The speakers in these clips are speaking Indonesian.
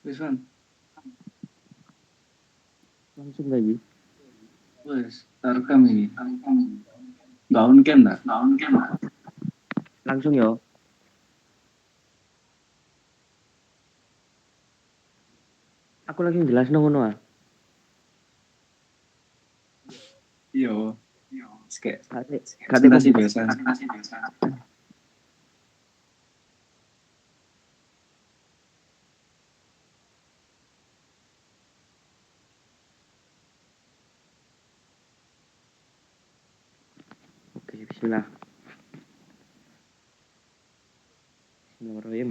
Wisman, Langsung lagi. wes, terekam ini. Nggak on cam nggak? Langsung ya. Aku lagi jelas ngono ah. Iya, kayak Kate presentasi pembuka. biasa. Oke, bismillah. Bismillahirrahmanirrahim.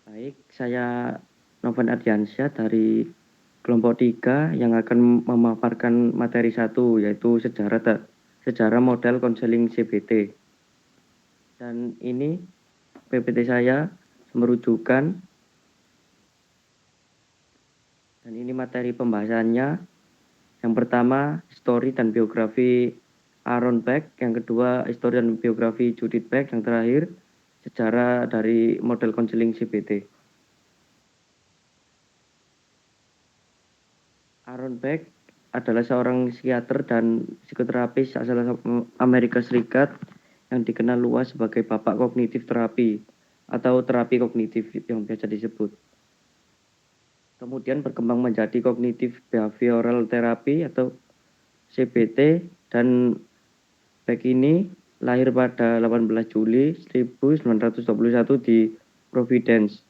Baik, saya Novan Ardiansyah dari kelompok 3 yang akan memaparkan materi 1 yaitu sejarah model konseling CBT. Dan ini PPT saya merujukan dan ini materi pembahasannya. Yang pertama, story dan biografi Aaron Beck. Yang kedua, histori dan biografi Judith Beck. Yang terakhir, sejarah dari model konseling CBT. Aaron Beck adalah seorang psikiater dan psikoterapis asal Amerika Serikat yang dikenal luas sebagai bapak kognitif terapi atau terapi kognitif yang biasa disebut. Kemudian berkembang menjadi kognitif behavioral therapy atau CBT, dan Beck ini lahir pada 18 Juli 1921 di Providence,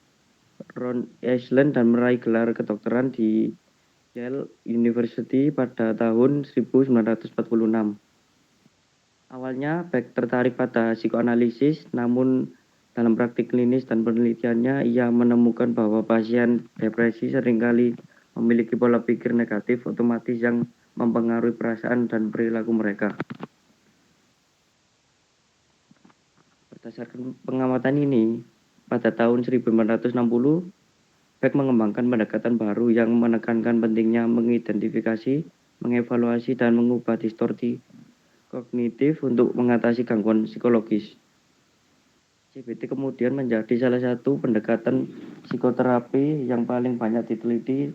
Rhode Island dan meraih gelar kedokteran di Yale University pada tahun 1946. Awalnya Beck tertarik pada psikoanalisis, namun dalam praktik klinis dan penelitiannya ia menemukan bahwa pasien depresi seringkali memiliki pola pikir negatif otomatis yang mempengaruhi perasaan dan perilaku mereka. Berdasarkan pengamatan ini, pada tahun 1960, Beck mengembangkan pendekatan baru yang menekankan pentingnya mengidentifikasi, mengevaluasi, dan mengubah distorsi kognitif untuk mengatasi gangguan psikologis. CBT kemudian menjadi salah satu pendekatan psikoterapi yang paling banyak diteliti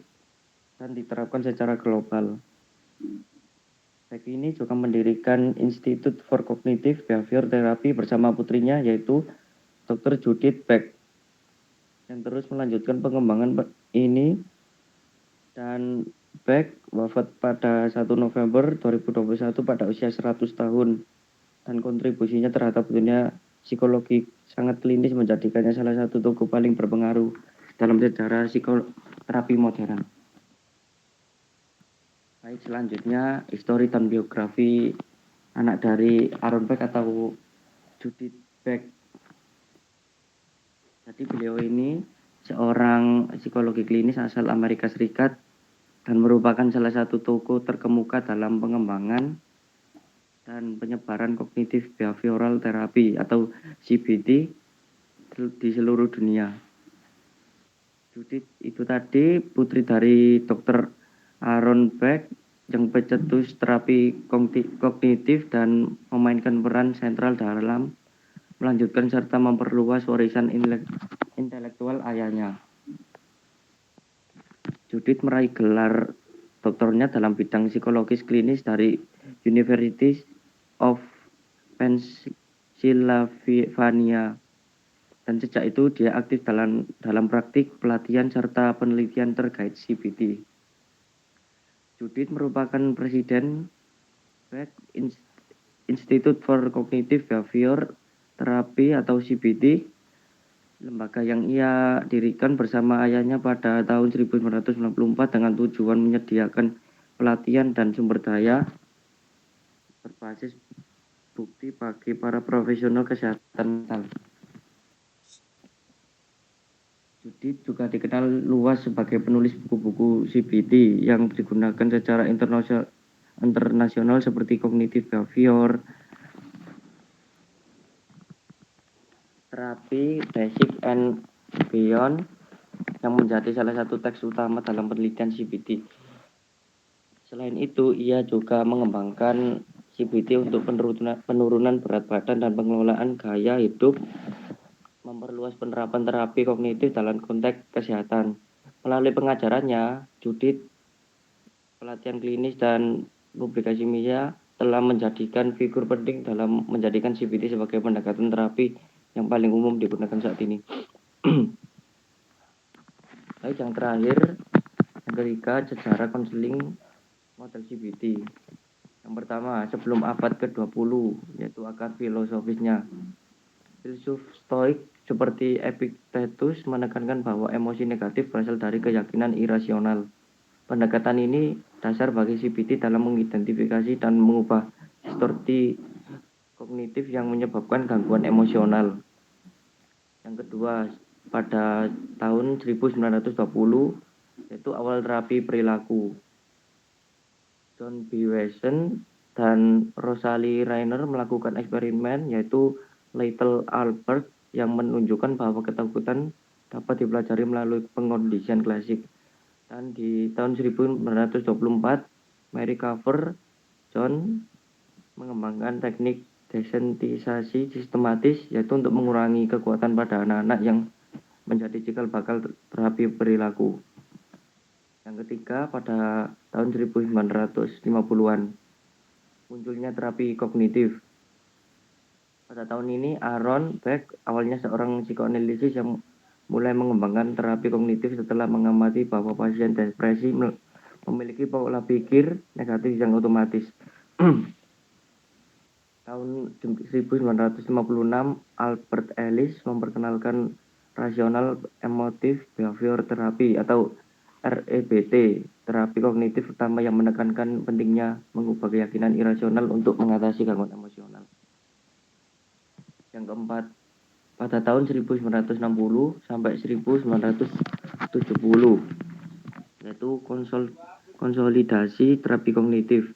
dan diterapkan secara global. Beck ini juga mendirikan Institute for Cognitive Behavior Therapy bersama putrinya yaitu Dr. Judith Beck yang terus melanjutkan pengembangan ini, dan Beck wafat pada 1 November 2021 pada usia 100 tahun, dan kontribusinya terhadap dunia psikologi sangat klinis menjadikannya salah satu tokoh paling berpengaruh dalam sejarah psikoterapi modern. Baik, selanjutnya histori dan biografi anak dari Aaron Beck atau Judith Beck. Jadi beliau ini seorang psikologi klinis asal Amerika Serikat dan merupakan salah satu tokoh terkemuka dalam pengembangan dan penyebaran kognitif behavioral therapy atau CBT di seluruh dunia. Judith itu tadi putri dari Dr. Aaron Beck yang pencetus terapi kognitif dan memainkan peran sentral dalam melanjutkan serta memperluas warisan intelektual ayahnya. Judith meraih gelar doktornya dalam bidang psikologis klinis dari University of Pennsylvania, dan sejak itu dia aktif dalam praktik pelatihan serta penelitian terkait CBT. Judith merupakan presiden Beck Institute for Cognitive Behavior Therapy atau CBT, lembaga yang ia dirikan bersama ayahnya pada tahun 1994 dengan tujuan menyediakan pelatihan dan sumber daya berbasis bukti bagi para profesional kesehatan mental. Judith juga dikenal luas sebagai penulis buku-buku CBT yang digunakan secara internasional seperti Cognitive Behavior Therapy, Basic and Beyond, yang menjadi salah satu teks utama dalam penelitian CBT. Selain itu, ia juga mengembangkan CBT untuk penurunan berat badan dan pengelolaan gaya hidup memperluas penerapan terapi kognitif dalam konteks kesehatan. Melalui pengajarannya, Judith, pelatihan klinis, dan publikasi ilmiah telah menjadikan figur penting dalam menjadikan CBT sebagai pendekatan terapi yang paling umum digunakan saat ini. Baik, yang terakhir, yang ketiga, sejarah konseling model CBT. Yang pertama, sebelum abad ke-20, yaitu akar filosofisnya. Filsuf Stoik seperti Epictetus menekankan bahwa emosi negatif berasal dari keyakinan irasional. Pendekatan ini dasar bagi CBT dalam mengidentifikasi dan mengubah distorsi kognitif yang menyebabkan gangguan emosional. Yang kedua, pada tahun 1920, yaitu awal terapi perilaku. John B. Wesson dan Rosalie Rainer melakukan eksperimen, yaitu Little Albert, yang menunjukkan bahwa ketakutan dapat dipelajari melalui pengkondisian klasik. Dan di tahun 1924, Mary Carver John mengembangkan teknik desensitisasi sistematis, yaitu untuk mengurangi kekuatan pada anak-anak yang menjadi cikal bakal terapi perilaku. Yang ketiga, pada tahun 1950-an, munculnya terapi kognitif. Pada tahun ini, Aaron Beck, awalnya seorang psikoanalisis yang mulai mengembangkan terapi kognitif setelah mengamati bahwa pasien depresi memiliki pola pikir negatif yang otomatis. Tahun 1956, Albert Ellis memperkenalkan rasional emotive behavior therapy atau REBT, terapi kognitif pertama yang menekankan pentingnya mengubah keyakinan irasional untuk mengatasi gangguan emosional. Yang keempat, pada tahun 1960 sampai 1970, yaitu konsolidasi terapi kognitif.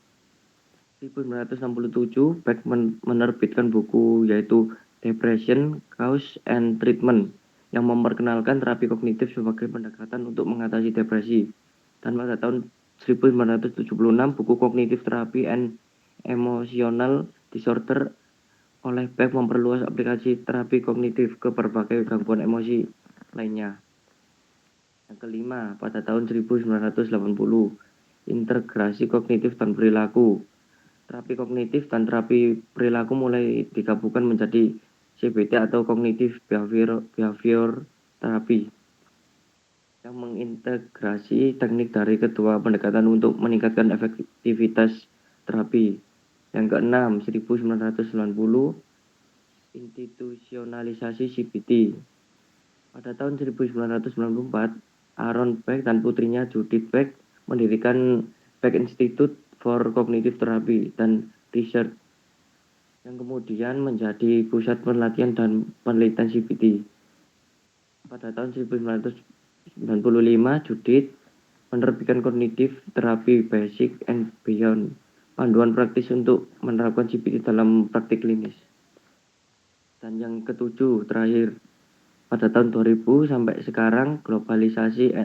1967, Beck menerbitkan buku yaitu Depression, Cause and Treatment, yang memperkenalkan terapi kognitif sebagai pendekatan untuk mengatasi depresi. Dan pada tahun 1976, buku Cognitive Therapy and Emotional Disorder oleh Beck memperluas aplikasi terapi kognitif ke berbagai gangguan emosi lainnya. Yang kelima, pada tahun 1980, integrasi kognitif dan perilaku. Terapi kognitif dan terapi perilaku mulai digabungkan menjadi CBT atau Cognitive Behavior Therapy, yang mengintegrasi teknik dari kedua pendekatan untuk meningkatkan efektivitas terapi. Yang keenam, 1990, institusionalisasi CBT. Pada tahun 1994, Aaron Beck dan putrinya Judith Beck mendirikan Beck Institute for Cognitive Therapy dan Research, yang kemudian menjadi pusat pelatihan dan penelitian CBT. Pada tahun 1995, Judith menerbitkan Cognitive Therapy Basic and Beyond, panduan praktis untuk menerapkan CBT dalam praktik klinis. Dan yang ketujuh, terakhir, pada tahun 2000 sampai sekarang, globalisasi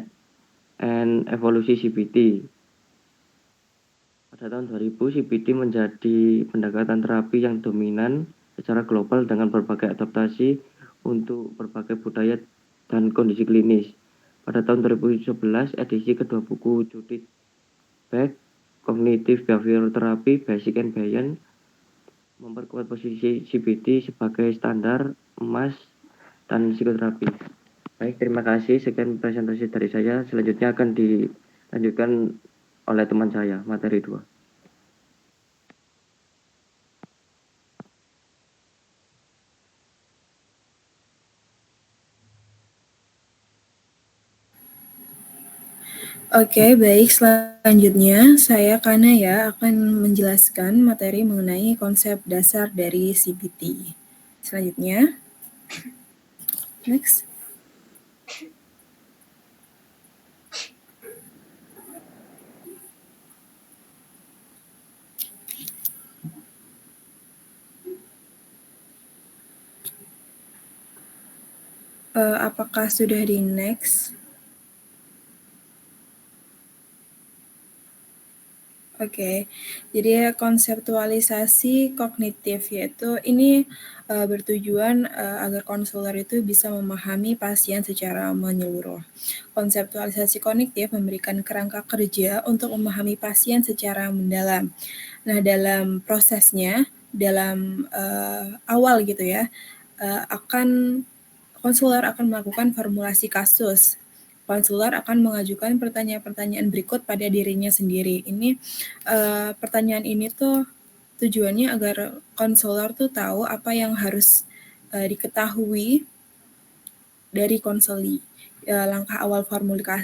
and evolusi CBT. Pada tahun 2000, CBT menjadi pendekatan terapi yang dominan secara global dengan berbagai adaptasi untuk berbagai budaya dan kondisi klinis. Pada tahun 2011, edisi kedua buku Judith Beck, Cognitive Behavior Therapy Basic and Beyond, memperkuat posisi CBT sebagai standar emas dan psikoterapi. Baik, terima kasih. Sekian presentasi dari saya. Selanjutnya akan dilanjutkan oleh teman saya, materi 2. Oke, baik. Selanjutnya, saya Kanaya akan menjelaskan materi mengenai konsep dasar dari CBT. Selanjutnya, next. Apakah sudah di next? Oke, jadi konseptualisasi kognitif yaitu ini bertujuan agar konselor itu bisa memahami pasien secara menyeluruh. Konseptualisasi kognitif memberikan kerangka kerja untuk memahami pasien secara mendalam. Nah, dalam prosesnya, dalam awal gitu ya, konselor akan melakukan formulasi kasus. Konselor akan mengajukan pertanyaan-pertanyaan berikut pada dirinya sendiri. Ini pertanyaan ini tuh tujuannya agar konselor tuh tahu apa yang harus diketahui dari konseli. Langkah awal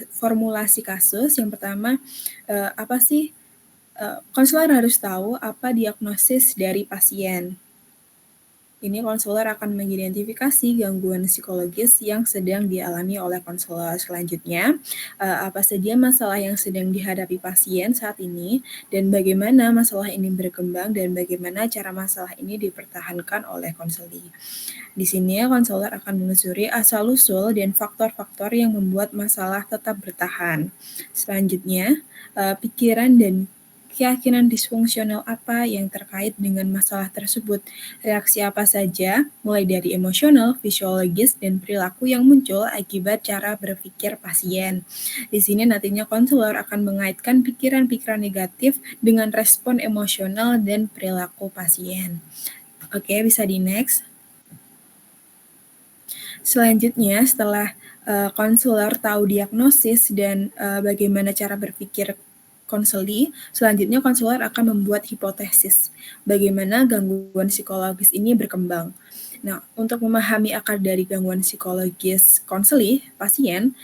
formulasi kasus yang pertama, apa sih konselor harus tahu apa diagnosis dari pasien. Ini konselor akan mengidentifikasi gangguan psikologis yang sedang dialami oleh konselor. Selanjutnya, apa saja masalah yang sedang dihadapi pasien saat ini, dan bagaimana masalah ini berkembang, dan bagaimana cara masalah ini dipertahankan oleh konseli. Di sini, konselor akan menelusuri asal-usul dan faktor-faktor yang membuat masalah tetap bertahan. Selanjutnya, pikiran dan keyakinan disfungsional apa yang terkait dengan masalah tersebut, reaksi apa saja, mulai dari emosional, fisiologis, dan perilaku yang muncul akibat cara berpikir pasien. Di sini nantinya konselor akan mengaitkan pikiran-pikiran negatif dengan respon emosional dan perilaku pasien. Oke, bisa di next. Selanjutnya, setelah konselor tahu diagnosis dan bagaimana cara berpikir konseli, selanjutnya konselor akan membuat hipotesis bagaimana gangguan psikologis ini berkembang. Nah, untuk memahami akar dari gangguan psikologis konseli pasien,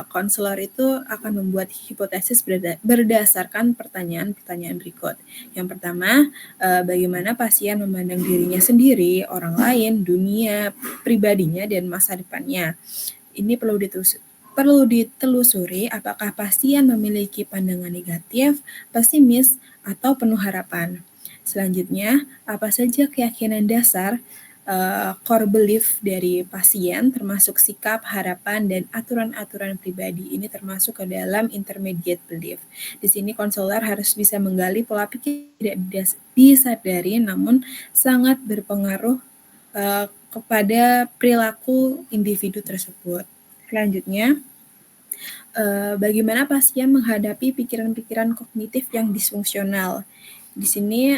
konselor itu akan membuat hipotesis berdasarkan pertanyaan-pertanyaan berikut. Yang pertama, bagaimana pasien memandang dirinya sendiri, orang lain, dunia, pribadinya, dan masa depannya. Ini perlu ditelusuri apakah pasien memiliki pandangan negatif, pesimis, atau penuh harapan. Selanjutnya, apa saja keyakinan dasar core belief dari pasien, termasuk sikap, harapan, dan aturan-aturan pribadi. Ini termasuk ke dalam intermediate belief. Di sini konselor harus bisa menggali pola pikir tidak disadari, namun sangat berpengaruh kepada perilaku individu tersebut. Selanjutnya, bagaimana pasien menghadapi pikiran-pikiran kognitif yang disfungsional. Di sini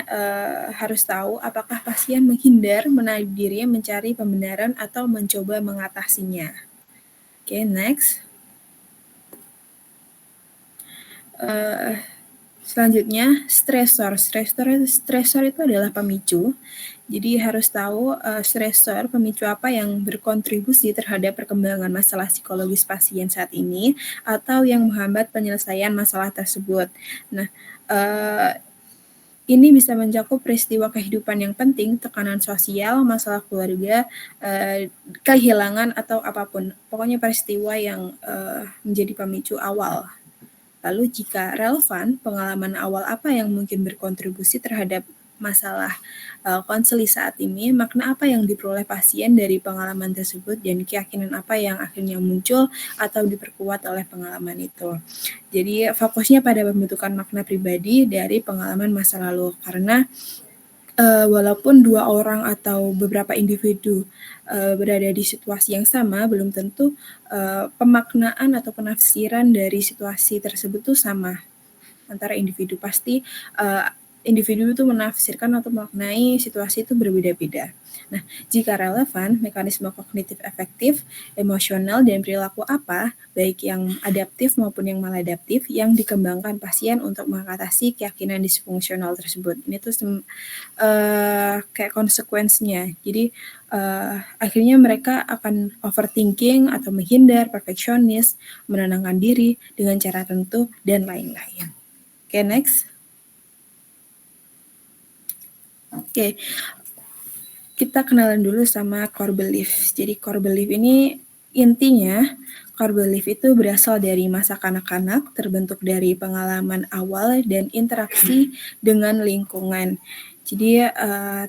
harus tahu apakah pasien menghindar, menarik diri, mencari pembenaran, atau mencoba mengatasinya. Oke, next. Selanjutnya, stresor. Stresor itu adalah pemicu. Jadi harus tahu stresor, pemicu apa yang berkontribusi terhadap perkembangan masalah psikologis pasien saat ini atau yang menghambat penyelesaian masalah tersebut. Nah, ini bisa mencakup peristiwa kehidupan yang penting, tekanan sosial, masalah keluarga, kehilangan, atau apapun. Pokoknya peristiwa yang menjadi pemicu awal. Lalu jika relevan, pengalaman awal apa yang mungkin berkontribusi terhadap masalah konseli saat ini, makna apa yang diperoleh pasien dari pengalaman tersebut, dan keyakinan apa yang akhirnya muncul atau diperkuat oleh pengalaman itu. Jadi fokusnya pada pembentukan makna pribadi dari pengalaman masa lalu, karena walaupun dua orang atau beberapa individu berada di situasi yang sama, belum tentu pemaknaan atau penafsiran dari situasi tersebut tuh sama antara individu. Pasti individu itu menafsirkan atau memaknai situasi itu berbeda-beda. Nah, jika relevan, mekanisme kognitif efektif, emosional, dan perilaku apa, baik yang adaptif maupun yang maladaptif, yang dikembangkan pasien untuk mengatasi keyakinan disfungsional tersebut. Ini tuh kayak konsekuensinya. Jadi akhirnya mereka akan overthinking atau menghindar, perfeksionis, menenangkan diri dengan cara tertentu, dan lain-lain. Oke, next. Oke, kita kenalan dulu sama core belief. Jadi core belief ini intinya, core belief itu berasal dari masa kanak-kanak, terbentuk dari pengalaman awal dan interaksi dengan lingkungan. Jadi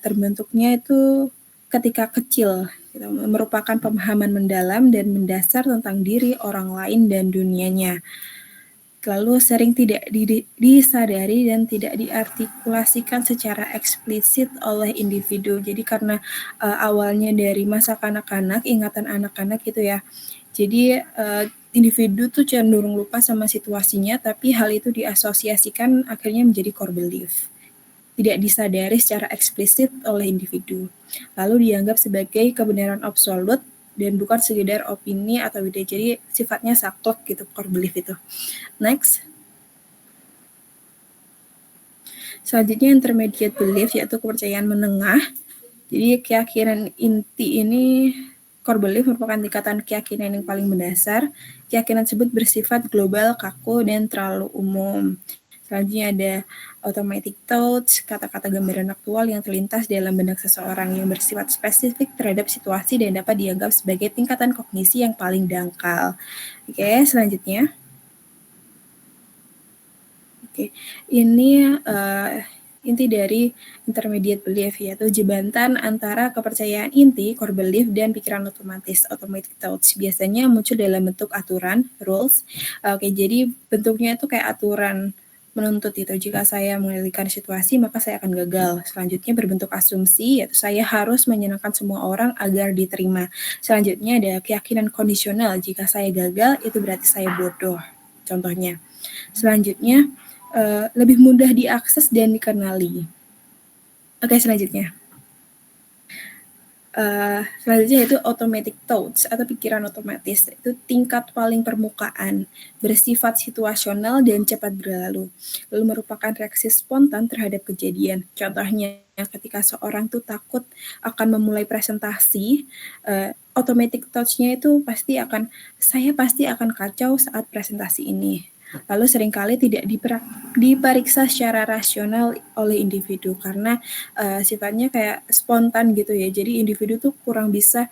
terbentuknya itu ketika kecil, gitu, merupakan pemahaman mendalam dan mendasar tentang diri, orang lain, dan dunianya. lalu sering tidak disadari dan tidak diartikulasikan secara eksplisit oleh individu. Jadi karena awalnya dari masa kanak-kanak, ingatan anak-anak gitu ya. Jadi individu tuh cenderung lupa sama situasinya, tapi hal itu diasosiasikan akhirnya menjadi core belief. Tidak disadari secara eksplisit oleh individu. Lalu dianggap sebagai kebenaran absolut dan bukan sekedar opini atau ide. Jadi sifatnya saklek gitu core belief itu. Next. Selanjutnya intermediate belief yaitu kepercayaan menengah. Jadi keyakinan inti ini core belief merupakan tingkatan keyakinan yang paling mendasar. Keyakinan tersebut bersifat global, kaku, dan terlalu umum. Selanjutnya ada automatic thoughts, kata-kata gambaran aktual yang terlintas dalam benak seseorang yang bersifat spesifik terhadap situasi dan dapat dianggap sebagai tingkatan kognisi yang paling dangkal. Oke, selanjutnya. Oke, ini inti dari intermediate belief yaitu jembatan antara kepercayaan inti, core belief, dan pikiran otomatis, automatic thoughts. Biasanya muncul dalam bentuk aturan, rules. Oke, jadi bentuknya itu kayak aturan menuntut itu. Jika saya mengendalikan situasi, maka saya akan gagal. Selanjutnya berbentuk asumsi, yaitu saya harus menyenangkan semua orang agar diterima. Selanjutnya ada keyakinan kondisional. Jika saya gagal, itu berarti saya bodoh. Contohnya. Selanjutnya, lebih mudah diakses dan dikenali. Oke, selanjutnya. Selanjutnya itu automatic thoughts atau pikiran otomatis. Itu tingkat paling permukaan, bersifat situasional dan cepat berlalu. Lalu merupakan reaksi spontan terhadap kejadian. Contohnya ketika seorang tuh takut akan memulai presentasi, automatic thoughts-nya itu saya pasti akan kacau saat presentasi ini. Lalu seringkali tidak diperiksa secara rasional oleh individu karena sifatnya kayak spontan gitu ya. Jadi individu tuh kurang bisa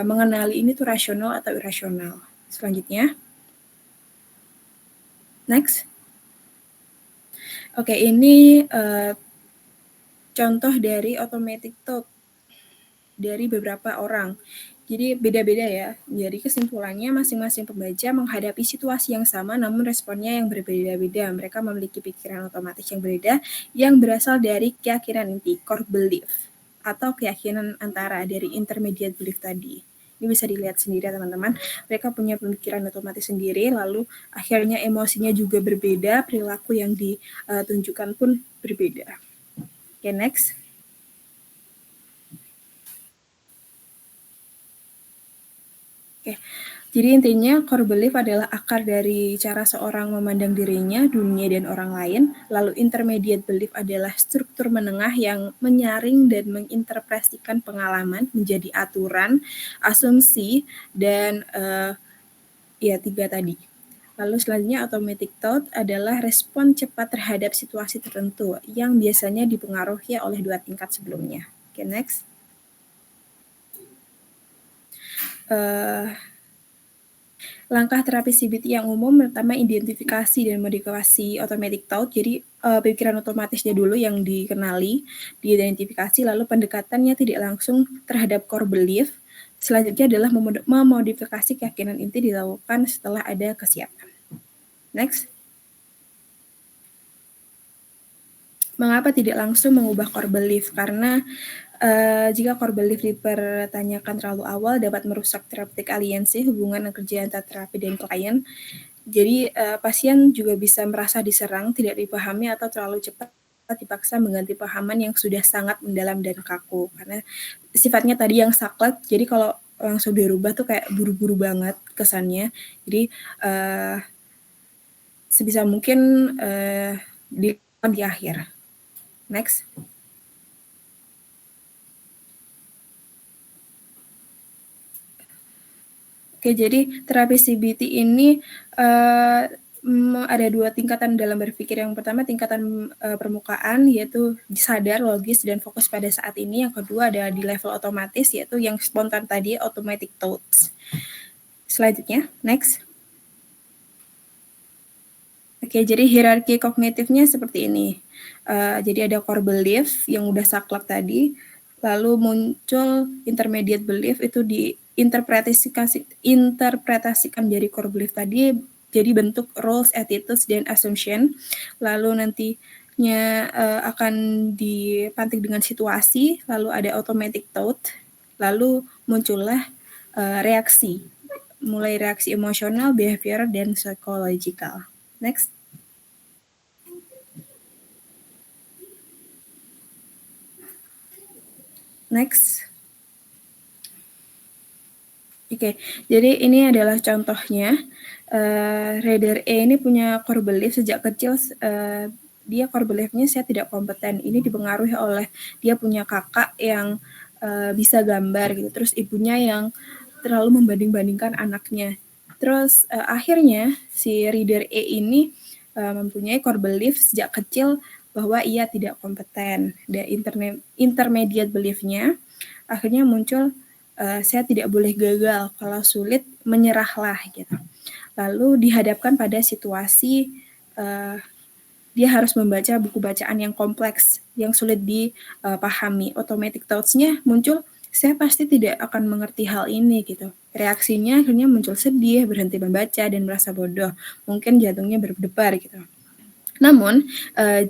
mengenali ini tuh rasional atau irasional. Selanjutnya. Next. Oke, ini contoh dari automatic thought dari beberapa orang. Jadi beda-beda ya. Jadi kesimpulannya masing-masing pembaca menghadapi situasi yang sama namun responnya yang berbeda-beda. Mereka memiliki pikiran otomatis yang berbeda yang berasal dari keyakinan inti, core belief, atau keyakinan antara dari intermediate belief tadi. Ini bisa dilihat sendiri teman-teman. Mereka punya pemikiran otomatis sendiri, lalu akhirnya emosinya juga berbeda, perilaku yang ditunjukkan pun berbeda. Oke, next. Oke, jadi intinya core belief adalah akar dari cara seorang memandang dirinya, dunia, dan orang lain. Lalu intermediate belief adalah struktur menengah yang menyaring dan menginterpretasikan pengalaman menjadi aturan, asumsi, dan ya 3 tadi. Lalu selanjutnya automatic thought adalah respon cepat terhadap situasi tertentu yang biasanya dipengaruhi oleh 2 tingkat sebelumnya. Oke, next. Langkah terapi CBT yang umum pertama identifikasi dan modifikasi automatic thought. Jadi pikiran otomatisnya dulu yang dikenali, diidentifikasi, lalu pendekatannya tidak langsung terhadap core belief. Selanjutnya adalah memodifikasi keyakinan inti dilakukan setelah ada kesiapan. Next. Mengapa tidak langsung mengubah core belief? Karena jika core belief dipertanyakan terlalu awal dapat merusak terapeutik aliansi hubungan kerja antara terapi dan klien. Jadi pasien juga bisa merasa diserang, tidak dipahami atau terlalu cepat dipaksa mengganti pahaman yang sudah sangat mendalam dan kaku. Karena sifatnya tadi yang saklek, jadi kalau langsung dirubah tuh kayak buru-buru banget kesannya. Jadi sebisa mungkin di akhir. Next. Oke, jadi terapi CBT ini ada 2 tingkatan dalam berpikir. Yang pertama tingkatan permukaan, yaitu sadar, logis, dan fokus pada saat ini. Yang kedua ada di level otomatis, yaitu yang spontan tadi, automatic thoughts. Selanjutnya, next. Oke, jadi hierarki kognitifnya seperti ini. Jadi ada core belief yang udah saklek tadi, lalu muncul intermediate belief itu diinterpretasikan dari core belief tadi jadi bentuk roles, attitudes, dan assumption. Lalu nantinya akan dipantik dengan situasi, lalu ada automatic thought, lalu muncullah reaksi, mulai reaksi emosional, behavior, dan psychological. Next. Next. Oke, jadi ini adalah contohnya. Reader E ini punya core belief sejak kecil, dia core belief-nya saya tidak kompeten. Ini dipengaruhi oleh dia punya kakak yang bisa gambar gitu, terus ibunya yang terlalu membanding-bandingkan anaknya. Terus akhirnya si reader E ini mempunyai core belief sejak kecil bahwa ia tidak kompeten. Dan intermediate belief-nya akhirnya muncul, saya tidak boleh gagal, kalau sulit menyerahlah gitu. Lalu dihadapkan pada situasi dia harus membaca buku bacaan yang kompleks, yang sulit dipahami. Automatic thoughts-nya muncul, saya pasti tidak akan mengerti hal ini gitu. Reaksinya akhirnya muncul sedih, berhenti membaca, dan merasa bodoh. Mungkin jantungnya berdebar gitu. Namun,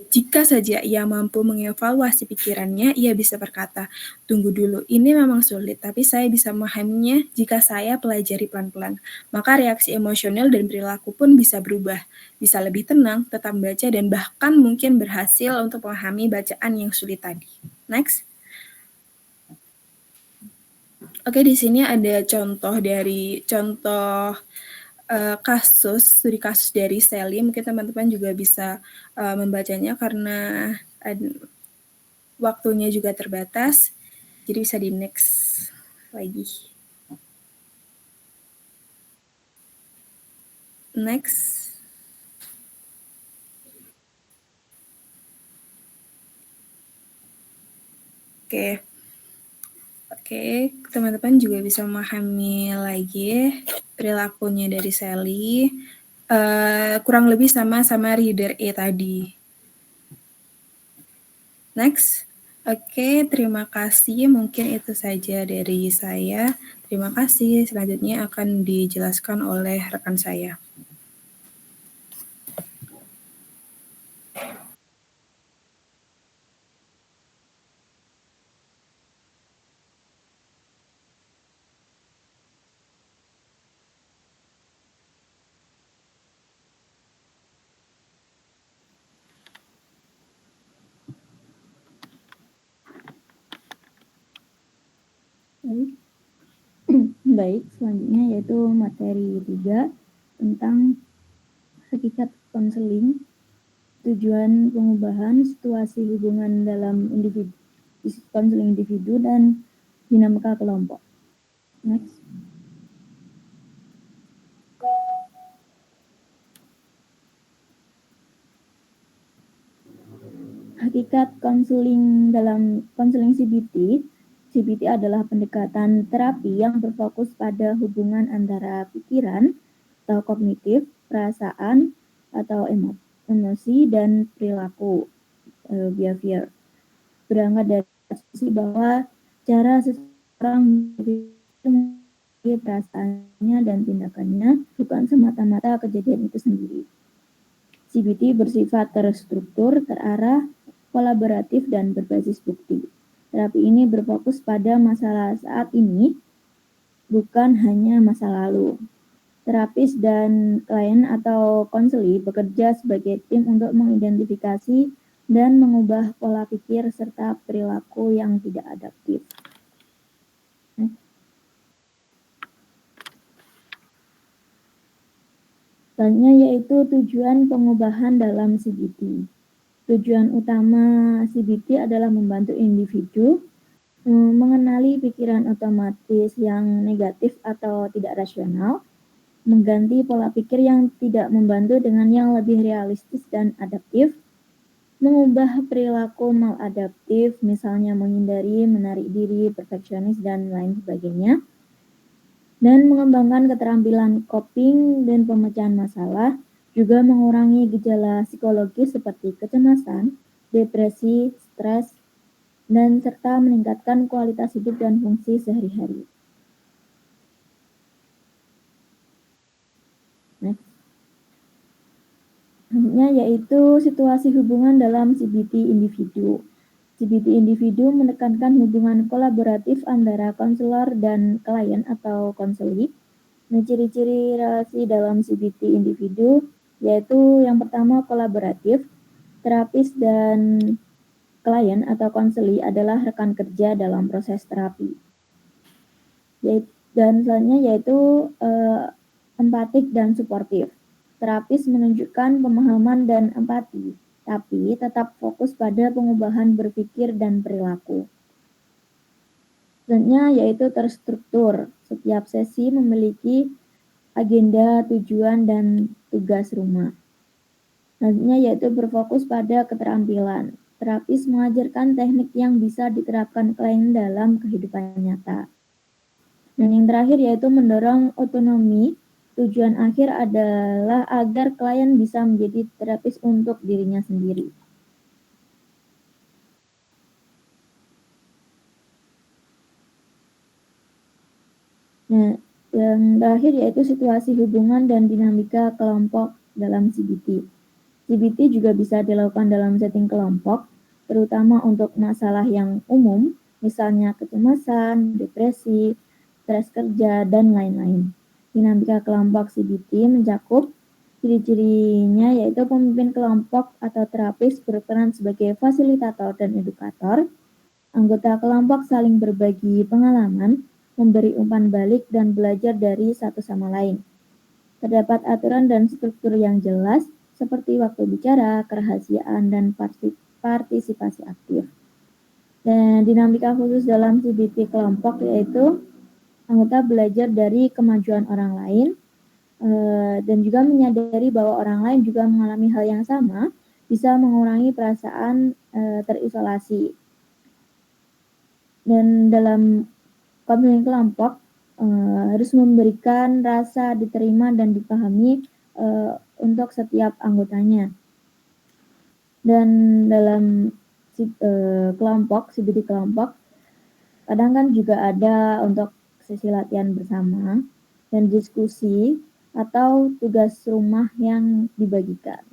jika saja ia mampu mengevaluasi pikirannya, ia bisa berkata, tunggu dulu, ini memang sulit, tapi saya bisa memahaminya jika saya pelajari pelan-pelan. Maka reaksi emosional dan perilaku pun bisa berubah, bisa lebih tenang, tetap membaca, dan bahkan mungkin berhasil untuk memahami bacaan yang sulit tadi. Next. Oke, di sini ada contoh studi kasus dari Sally. Mungkin teman-teman juga bisa membacanya karena waktunya juga terbatas, jadi bisa di next lagi. Next. Oke, teman-teman juga bisa memahami lagi perilakunya dari Sally. Kurang lebih sama reader E tadi. Next. Oke, terima kasih. Mungkin itu saja dari saya. Terima kasih. Selanjutnya akan dijelaskan oleh rekan saya. Baik, selanjutnya yaitu materi 3 tentang hakikat konseling, tujuan pengubahan situasi hubungan dalam individu, konseling individu dan dinamika kelompok. Next. Hakikat konseling dalam konseling CBT. CBT adalah pendekatan terapi yang berfokus pada hubungan antara pikiran atau kognitif, perasaan atau emosi dan perilaku, behavior. Berangkat dari asumsi bahwa cara seseorang memiliki perasaannya dan tindakannya bukan semata-mata kejadian itu sendiri. CBT bersifat terstruktur, terarah, kolaboratif, dan berbasis bukti. Terapi ini berfokus pada masalah saat ini, bukan hanya masa lalu. Terapis dan klien atau konseli bekerja sebagai tim untuk mengidentifikasi dan mengubah pola pikir serta perilaku yang tidak adaptif. Selanjutnya yaitu tujuan pengubahan dalam CBT. Tujuan utama CBT adalah membantu individu mengenali pikiran otomatis yang negatif atau tidak rasional, mengganti pola pikir yang tidak membantu dengan yang lebih realistis dan adaptif, mengubah perilaku maladaptif, misalnya menghindari, menarik diri, perfeksionis, dan lain sebagainya, dan mengembangkan keterampilan coping dan pemecahan masalah, juga mengurangi gejala psikologis seperti kecemasan, depresi, stres, dan serta meningkatkan kualitas hidup dan fungsi sehari-hari. Next. Selanjutnya yaitu situasi hubungan dalam CBT individu. CBT individu menekankan hubungan kolaboratif antara konselor dan klien atau konseli. Nah, ciri-ciri relasi dalam CBT individu yaitu yang pertama kolaboratif. Terapis dan klien atau konseli adalah rekan kerja dalam proses terapi. Dan selanjutnya yaitu empatik dan suportif. Terapis menunjukkan pemahaman dan empati, tapi tetap fokus pada pengubahan berpikir dan perilaku. Selanjutnya yaitu terstruktur. Setiap sesi memiliki agenda, tujuan, dan tugas rumah. Selanjutnya yaitu berfokus pada keterampilan. Terapis mengajarkan teknik yang bisa diterapkan klien dalam kehidupan nyata. Dan yang terakhir yaitu mendorong otonomi. Tujuan akhir adalah agar klien bisa menjadi terapis untuk dirinya sendiri. Nah, yang terakhir yaitu situasi hubungan dan dinamika kelompok dalam CBT. CBT juga bisa dilakukan dalam setting kelompok, terutama untuk masalah yang umum, misalnya kecemasan, depresi, stres kerja, dan lain-lain. Dinamika kelompok CBT mencakup ciri-cirinya yaitu pemimpin kelompok atau terapis berperan sebagai fasilitator dan edukator. Anggota kelompok saling berbagi pengalaman, memberi umpan balik, dan belajar dari satu sama lain. Terdapat aturan dan struktur yang jelas, seperti waktu bicara, kerahasiaan, dan partisipasi aktif. Dan dinamika khusus dalam CBT kelompok yaitu anggota belajar dari kemajuan orang lain, dan juga menyadari bahwa orang lain juga mengalami hal yang sama, bisa mengurangi perasaan terisolasi. Dan dalam konseling kelompok harus memberikan rasa diterima dan dipahami untuk setiap anggotanya. Dan dalam kelompok, CBT kelompok, kadang kan juga ada untuk sesi latihan bersama dan diskusi atau tugas rumah yang dibagikan.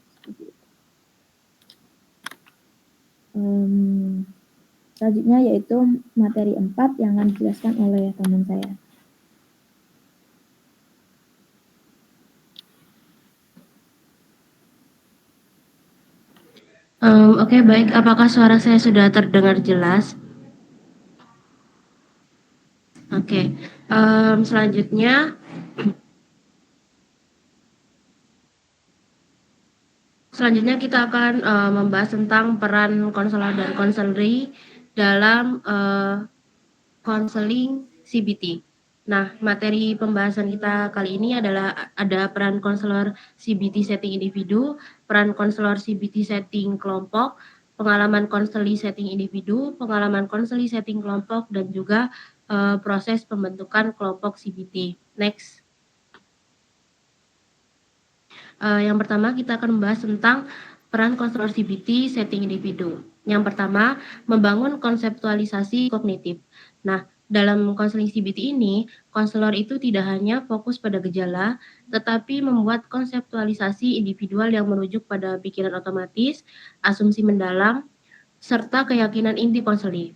Selanjutnya yaitu materi 4 yang akan dijelaskan oleh teman saya. Oke, baik. Apakah suara saya sudah terdengar jelas? Oke. Selanjutnya kita akan membahas tentang peran konselor dan konseleri dalam konseling CBT. Nah, materi pembahasan kita kali ini adalah ada peran konselor CBT setting individu, peran konselor CBT setting kelompok, pengalaman konseli setting individu, pengalaman konseli setting kelompok, dan juga proses pembentukan kelompok CBT. Next. Yang pertama kita akan membahas tentang peran konselor CBT setting individu. Yang pertama, membangun konseptualisasi kognitif. Nah, dalam konseling CBT ini, konselor itu tidak hanya fokus pada gejala, tetapi membuat konseptualisasi individual yang merujuk pada pikiran otomatis, asumsi mendalam, serta keyakinan inti konseling.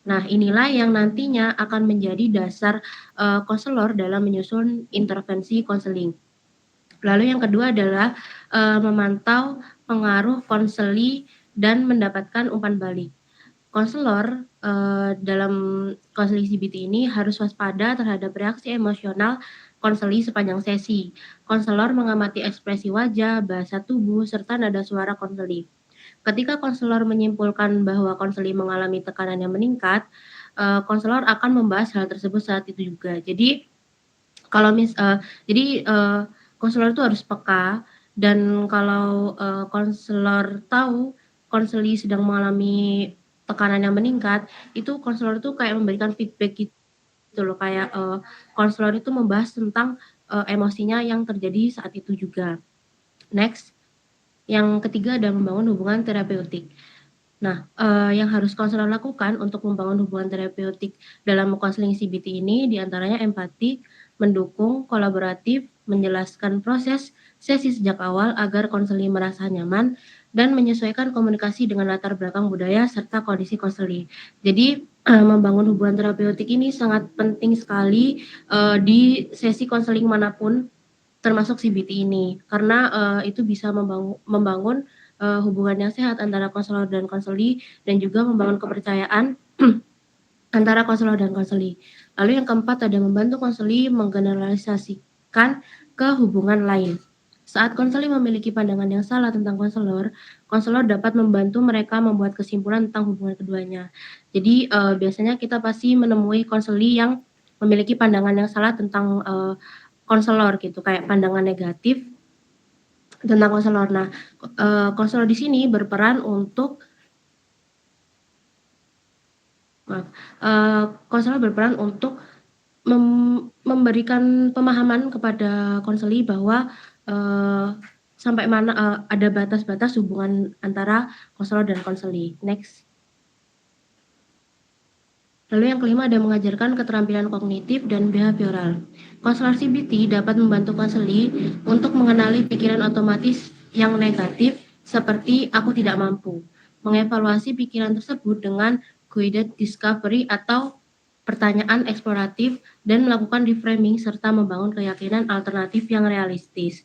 Nah, inilah yang nantinya akan menjadi dasar konselor dalam menyusun intervensi konseling. Lalu yang kedua adalah memantau pengaruh konseli dan mendapatkan umpan balik. Konselor dalam konseling CBT ini harus waspada terhadap reaksi emosional konseli sepanjang sesi. Konselor mengamati ekspresi wajah, bahasa tubuh, serta nada suara konseli. Ketika konselor menyimpulkan bahwa konseli mengalami tekanan yang meningkat, konselor akan membahas hal tersebut saat itu juga. Jadi kalau konselor itu harus peka, dan kalau konselor tahu konseli sedang mengalami tekanan yang meningkat, itu konselor itu kayak memberikan feedback gitu loh, kayak konselor itu membahas tentang emosinya yang terjadi saat itu juga. Next. Yang ketiga adalah membangun hubungan terapeutik. Nah, yang harus konselor lakukan untuk membangun hubungan terapeutik dalam konseling CBT ini diantaranya empati, mendukung, kolaboratif, menjelaskan proses, sesi sejak awal agar konseli merasa nyaman dan menyesuaikan komunikasi dengan latar belakang budaya serta kondisi konseli. Jadi membangun hubungan terapeutik ini sangat penting sekali di sesi konseling manapun, termasuk CBT ini, karena itu bisa membangun hubungan yang sehat antara konselor dan konseli dan juga membangun kepercayaan antara konselor dan konseli. Lalu yang keempat ada membantu konseli menggeneralisasikan ke hubungan lain. Saat konseli memiliki pandangan yang salah tentang konselor dapat membantu mereka membuat kesimpulan tentang hubungan keduanya. Jadi biasanya kita pasti menemui konseli yang memiliki pandangan yang salah tentang konselor gitu, kayak pandangan negatif tentang konselor. Nah, konselor di sini berperan untuk konselor berperan untuk memberikan pemahaman kepada konseli bahwa sampai mana ada batas-batas hubungan antara konselor dan konseli. Next. Lalu yang kelima ada mengajarkan keterampilan kognitif dan behavioral. Konselor CBT dapat membantu konseli untuk mengenali pikiran otomatis yang negatif seperti aku tidak mampu, mengevaluasi pikiran tersebut dengan guided discovery atau pertanyaan eksploratif dan melakukan reframing serta membangun keyakinan alternatif yang realistis.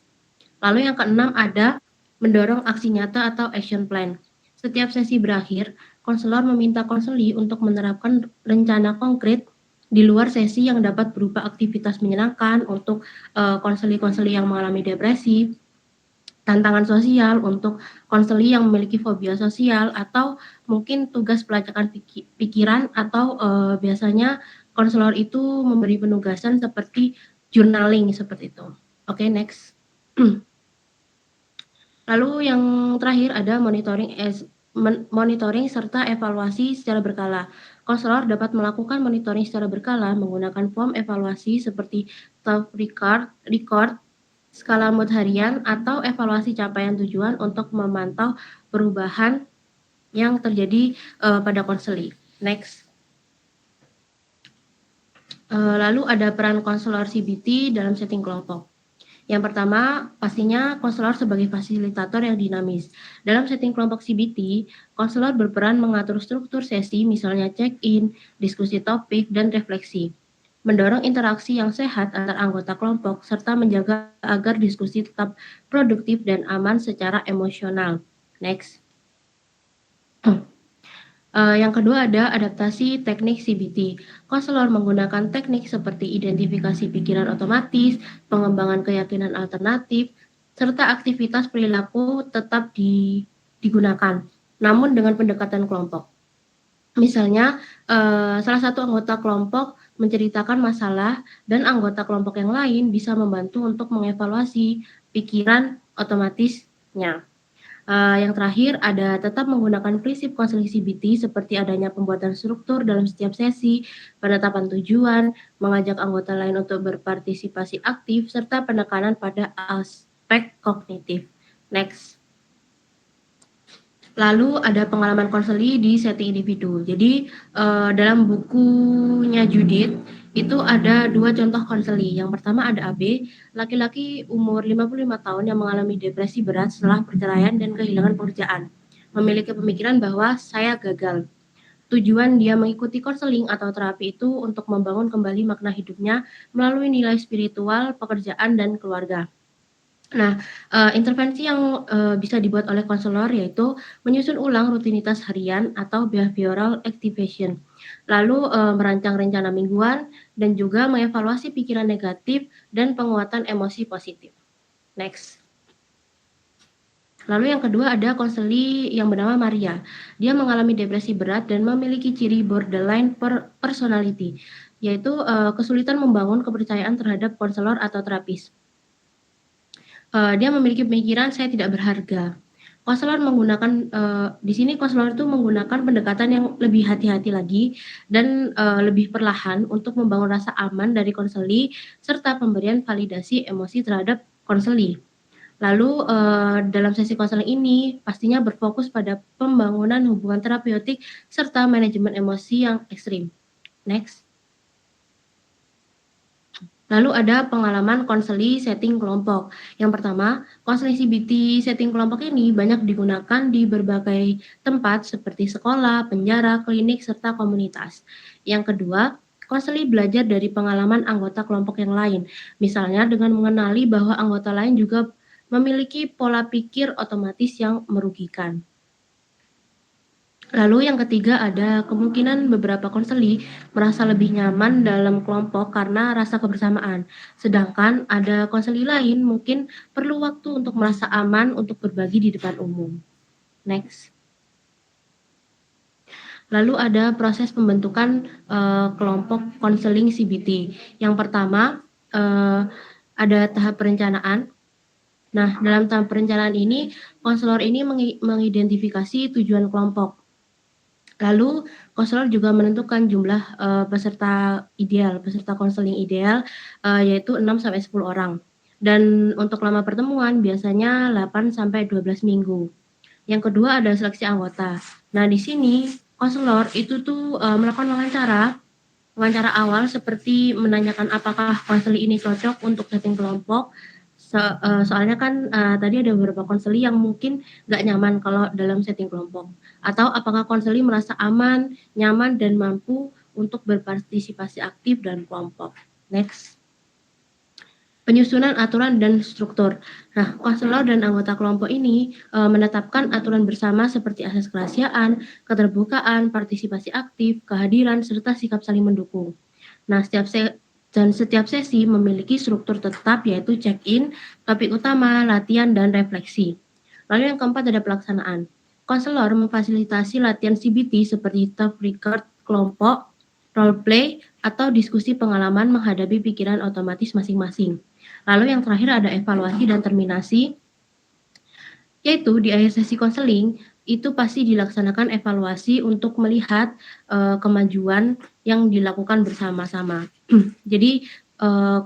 Lalu yang keenam ada mendorong aksi nyata atau action plan. Setiap sesi berakhir, konselor meminta konseli untuk menerapkan rencana konkret di luar sesi yang dapat berupa aktivitas menyenangkan untuk konseli-konseli yang mengalami depresi, tantangan sosial untuk konseli yang memiliki fobia sosial, atau mungkin tugas pelacakan pikiran, atau biasanya konselor itu memberi penugasan seperti journaling seperti itu. Oke, next. Lalu yang terakhir ada monitoring serta evaluasi secara berkala. Konselor dapat melakukan monitoring secara berkala menggunakan form evaluasi seperti self record, skala mood harian, atau evaluasi capaian tujuan untuk memantau perubahan yang terjadi pada konseli. Next. Lalu ada peran konselor CBT dalam setting kelompok. Yang pertama, pastinya konselor sebagai fasilitator yang dinamis. Dalam setting kelompok CBT, konselor berperan mengatur struktur sesi, misalnya check-in, diskusi topik, dan refleksi. Mendorong interaksi yang sehat antar anggota kelompok, serta menjaga agar diskusi tetap produktif dan aman secara emosional. Next. Yang kedua ada adaptasi teknik CBT. Konselor menggunakan teknik seperti identifikasi pikiran otomatis, pengembangan keyakinan alternatif, serta aktivitas perilaku tetap digunakan, namun dengan pendekatan kelompok. Misalnya, salah satu anggota kelompok menceritakan masalah dan anggota kelompok yang lain bisa membantu untuk mengevaluasi pikiran otomatisnya. Yang terakhir ada tetap menggunakan prinsip konseling CBT seperti adanya pembuatan struktur dalam setiap sesi, penetapan tujuan, mengajak anggota lain untuk berpartisipasi aktif, serta penekanan pada aspek kognitif. Next. Lalu ada pengalaman konseli di setting individu. Jadi dalam bukunya Judith itu ada 2 contoh konseli. Yang pertama ada AB, laki-laki umur 55 tahun yang mengalami depresi berat setelah perceraian dan kehilangan pekerjaan. Memiliki pemikiran bahwa saya gagal. Tujuan dia mengikuti konseling atau terapi itu untuk membangun kembali makna hidupnya melalui nilai spiritual, pekerjaan, dan keluarga. Nah, intervensi yang bisa dibuat oleh konselor yaitu menyusun ulang rutinitas harian atau behavioral activation, lalu merancang rencana mingguan, dan juga mengevaluasi pikiran negatif dan penguatan emosi positif. Next. Lalu yang kedua ada konseli yang bernama Maria. Dia mengalami depresi berat dan memiliki ciri borderline personality, yaitu kesulitan membangun kepercayaan terhadap konselor atau terapis. Dia memiliki pemikiran saya tidak berharga. Konselor menggunakan di sini konselor itu menggunakan pendekatan yang lebih hati-hati lagi dan lebih perlahan untuk membangun rasa aman dari konseli serta pemberian validasi emosi terhadap konseli. Lalu dalam sesi konseling ini pastinya berfokus pada pembangunan hubungan terapeutik serta manajemen emosi yang ekstrim. Next. Lalu ada pengalaman konseli setting kelompok. Yang pertama, konseling CBT setting kelompok ini banyak digunakan di berbagai tempat seperti sekolah, penjara, klinik, serta komunitas. Yang kedua, konseli belajar dari pengalaman anggota kelompok yang lain. Misalnya dengan mengenali bahwa anggota lain juga memiliki pola pikir otomatis yang merugikan. Lalu yang ketiga ada kemungkinan beberapa konseli merasa lebih nyaman dalam kelompok karena rasa kebersamaan. Sedangkan ada konseli lain mungkin perlu waktu untuk merasa aman untuk berbagi di depan umum. Next. Lalu ada proses pembentukan kelompok konseling CBT. Yang pertama ada tahap perencanaan. Nah, dalam tahap perencanaan ini, konselor ini mengidentifikasi tujuan kelompok. Lalu konselor juga menentukan jumlah peserta konseling ideal yaitu 6-10 orang. Dan untuk lama pertemuan biasanya 8-12 minggu. Yang kedua ada seleksi anggota. Nah, di sini konselor itu tuh melakukan wawancara awal seperti menanyakan apakah konseli ini cocok untuk setting kelompok. Soalnya kan tadi ada beberapa konseli yang mungkin nggak nyaman kalau dalam setting kelompok. Atau apakah konseli merasa aman, nyaman, dan mampu untuk berpartisipasi aktif dalam kelompok. Next. Penyusunan aturan dan struktur. Nah, konselor dan anggota kelompok ini menetapkan aturan bersama seperti asas kerahasiaan, keterbukaan, partisipasi aktif, kehadiran, serta sikap saling mendukung. Nah, setiap sesi memiliki struktur tetap yaitu check-in, topik utama, latihan, dan refleksi. Lalu yang keempat ada pelaksanaan. Konselor memfasilitasi latihan CBT seperti top record kelompok, role play, atau diskusi pengalaman menghadapi pikiran otomatis masing-masing. Lalu yang terakhir ada evaluasi dan terminasi, yaitu di akhir sesi konseling itu pasti dilaksanakan evaluasi untuk melihat kemajuan yang dilakukan bersama-sama. Jadi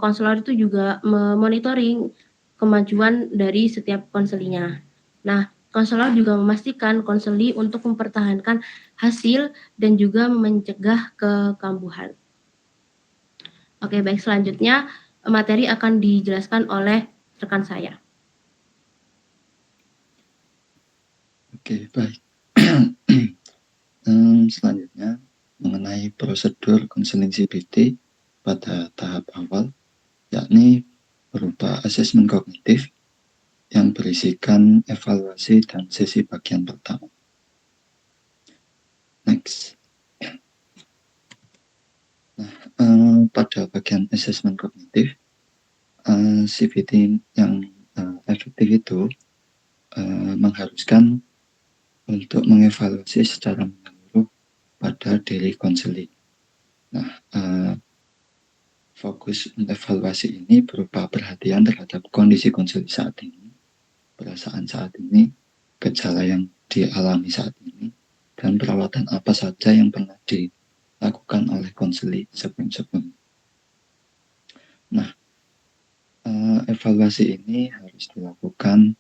konselor itu juga memonitoring kemajuan dari setiap konselinya. Nah, konselor juga memastikan konseli untuk mempertahankan hasil dan juga mencegah kekambuhan. Oke, baik, selanjutnya materi akan dijelaskan oleh rekan saya. Oke, baik. Selanjutnya mengenai prosedur konseling CBT pada tahap awal, yakni berupa asesmen kognitif yang berisikan evaluasi dan sesi bagian pertama. Next. Nah, pada bagian asesmen kognitif, CBT yang efektif itu mengharuskan untuk mengevaluasi secara menyeluruh pada diri konseli. Nah, fokus evaluasi ini berupa perhatian terhadap kondisi konseli saat ini, perasaan saat ini, gejala yang dialami saat ini, dan perawatan apa saja yang pernah dilakukan oleh konseli sebelum-sebelumnya. Nah, evaluasi ini harus dilakukan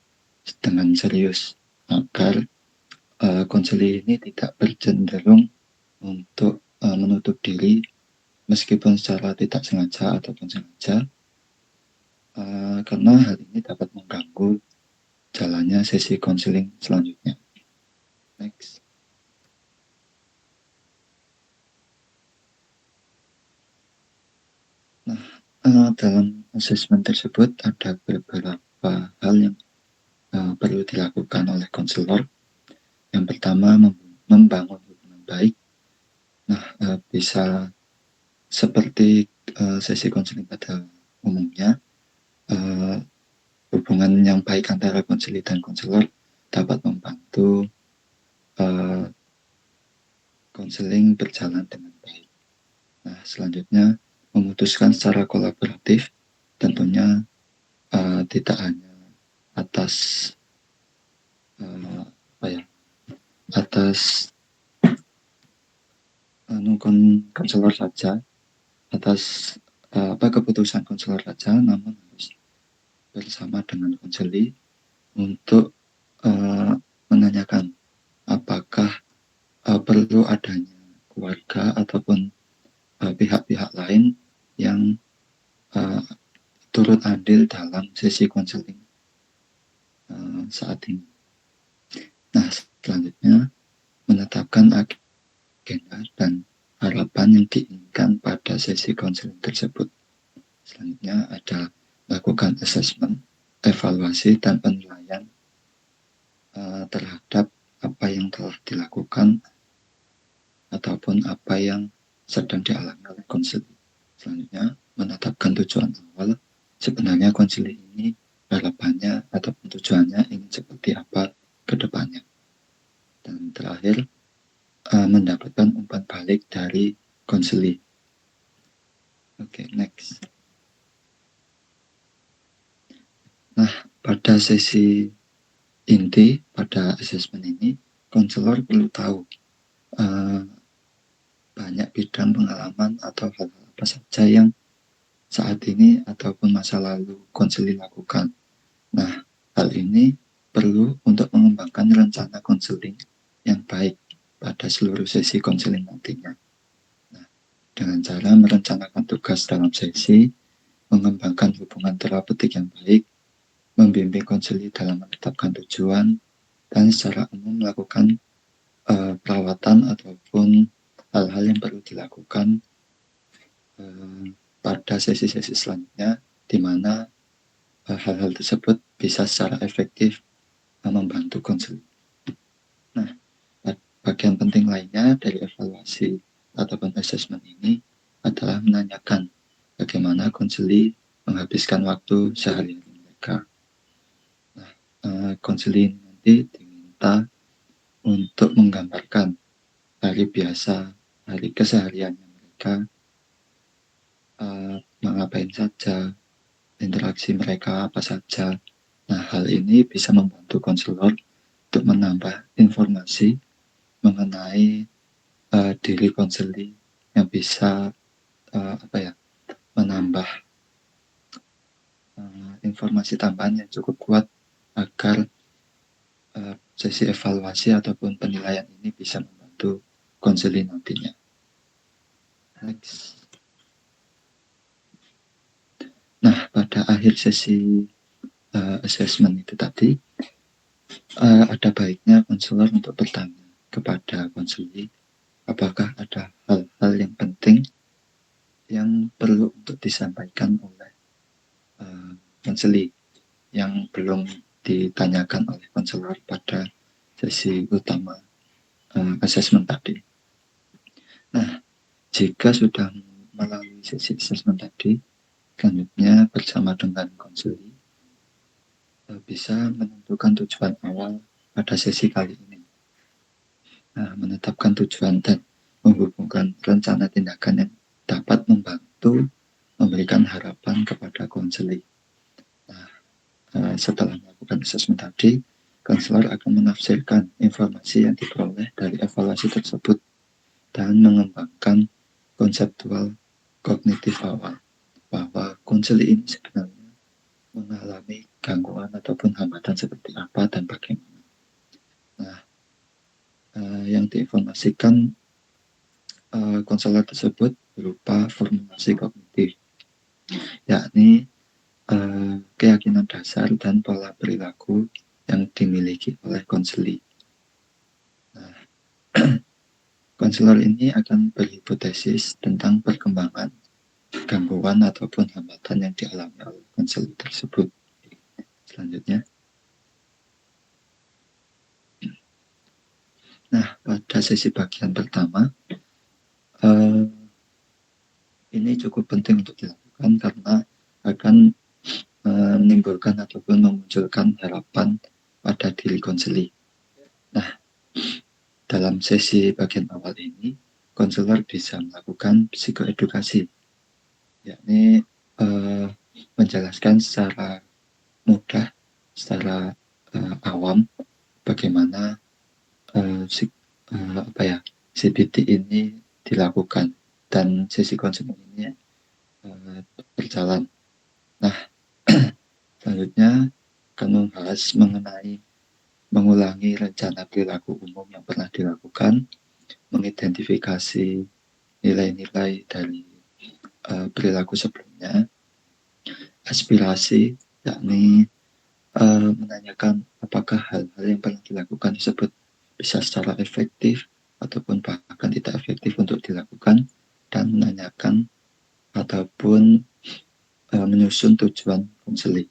dengan serius agar konseli ini tidak bercenderung untuk menutup diri meskipun secara tidak sengaja ataupun sengaja, karena hal ini dapat mengganggu jalannya sesi konseling selanjutnya. Next. Nah, dalam asesmen tersebut ada beberapa hal yang perlu dilakukan oleh konselor. Yang pertama, membangun hubungan baik. Nah, bisa seperti sesi konseling pada umumnya, hubungan yang baik antara konseli dan konselor dapat membantu konseling berjalan dengan baik. Nah, selanjutnya memutuskan secara kolaboratif, tentunya tidak hanya atas konselor saja, atas keputusan konselor saja, namun harus bersama dengan konseli untuk menanyakan apakah perlu adanya keluarga ataupun pihak-pihak lain yang turut andil dalam sesi konseling saat ini. Nah, selanjutnya menetapkan agenda dan harapan yang diinginkan pada sesi konseling tersebut. Selanjutnya ada lakukan assessment, evaluasi, dan penilaian terhadap apa yang telah dilakukan ataupun apa yang sedang dialami oleh konseling. Selanjutnya, menetapkan tujuan awal. Sebenarnya konseling ini harapannya ataupun tujuannya ingin seperti apa ke depannya. Dan terakhir, mendapatkan umpan balik dari konseling. Oke, next. Nah, pada sesi inti, pada assessment ini, konselor perlu tahu banyak bidang pengalaman atau hal-hal apa saja yang saat ini ataupun masa lalu konseling lakukan. Nah, hal ini perlu untuk mengembangkan rencana konseling yang baik pada seluruh sesi konseling nantinya. Nah, dengan cara merencanakan tugas dalam sesi, mengembangkan hubungan terapeutik yang baik, membimbing konseling dalam menetapkan tujuan, dan secara umum melakukan perawatan ataupun hal-hal yang perlu dilakukan pada sesi-sesi selanjutnya, di mana hal-hal tersebut bisa secara efektif membantu konseling. Nah, bagian penting lainnya dari evaluasi ataupun assessment ini adalah menanyakan bagaimana konseling menghabiskan waktu sehari-hari mereka. Nah, konseling nanti diminta untuk menggambarkan hari biasa, hari kesehariannya mereka, mengapain saja, interaksi mereka apa saja. Nah, hal ini bisa membantu konselor untuk menambah informasi mengenai diri konseling yang bisa menambah informasi tambahan yang cukup kuat agar sesi evaluasi ataupun penilaian ini bisa membantu konseling nantinya. Next. Nah, pada akhir sesi assessment itu tadi, ada baiknya konselor untuk bertanya kepada konseling apakah ada hal-hal yang penting yang perlu untuk disampaikan oleh konseling yang belum ditanyakan oleh konselor pada sesi utama assessment tadi. Nah, jika sudah melalui sesi assessment tadi, selanjutnya bersama dengan konseling bisa menentukan tujuan awal pada sesi kali ini. Nah, menetapkan tujuan dan menghubungkan rencana tindakan yang dapat membantu memberikan harapan kepada konseling. Nah, setelah melakukan assessment tadi, konselor akan menafsirkan informasi yang diperoleh dari evaluasi tersebut dan mengembangkan konseptual kognitif awal bahwa konseling ini sebenarnya mengalami gangguan ataupun hambatan seperti apa dan bagaimana. Nah, yang diinformasikan konselor tersebut berupa formulasi kognitif, yakni keyakinan dasar dan pola perilaku yang dimiliki oleh konseling. Nah, konselor ini akan berhipotesis tentang perkembangan gangguan ataupun hambatan yang dialami oleh konseling tersebut. Selanjutnya, nah, pada sesi bagian pertama, ini cukup penting untuk dilakukan karena akan menimbulkan ataupun memunculkan harapan pada diri konseling. Nah, dalam sesi bagian awal ini, konselor bisa melakukan psikoedukasi, yakni menjelaskan secara mudah, secara awam bagaimana CBT ini dilakukan dan sesi konseling ini berjalan. Nah, selanjutnya akan membahas mengenai mengulangi rencana perilaku umum yang pernah dilakukan, mengidentifikasi nilai-nilai dari perilaku sebelumnya, aspirasi, yakni menanyakan apakah hal-hal yang pernah dilakukan tersebut bisa secara efektif ataupun bahkan tidak efektif untuk dilakukan, dan menanyakan ataupun menyusun tujuan konseling.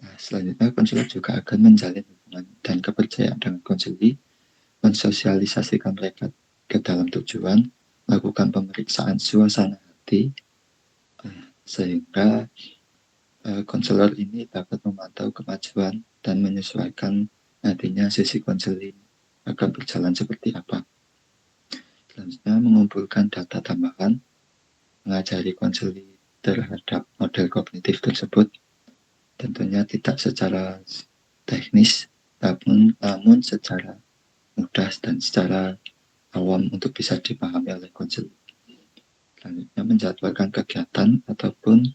Nah, selanjutnya konselor juga akan menjalin hubungan dan kepercayaan dengan konseling, mensosialisasikan mereka ke dalam tujuan, melakukan pemeriksaan suasana hati, sehingga konselor ini dapat memantau kemajuan dan menyesuaikan nantinya sesi konseling akan berjalan seperti apa. Selanjutnya mengumpulkan data tambahan, mengajari konseling terhadap model kognitif tersebut, tentunya tidak secara teknis, namun secara mudah dan secara awam untuk bisa dipahami oleh konselor. Selanjutnya menjadwalkan kegiatan ataupun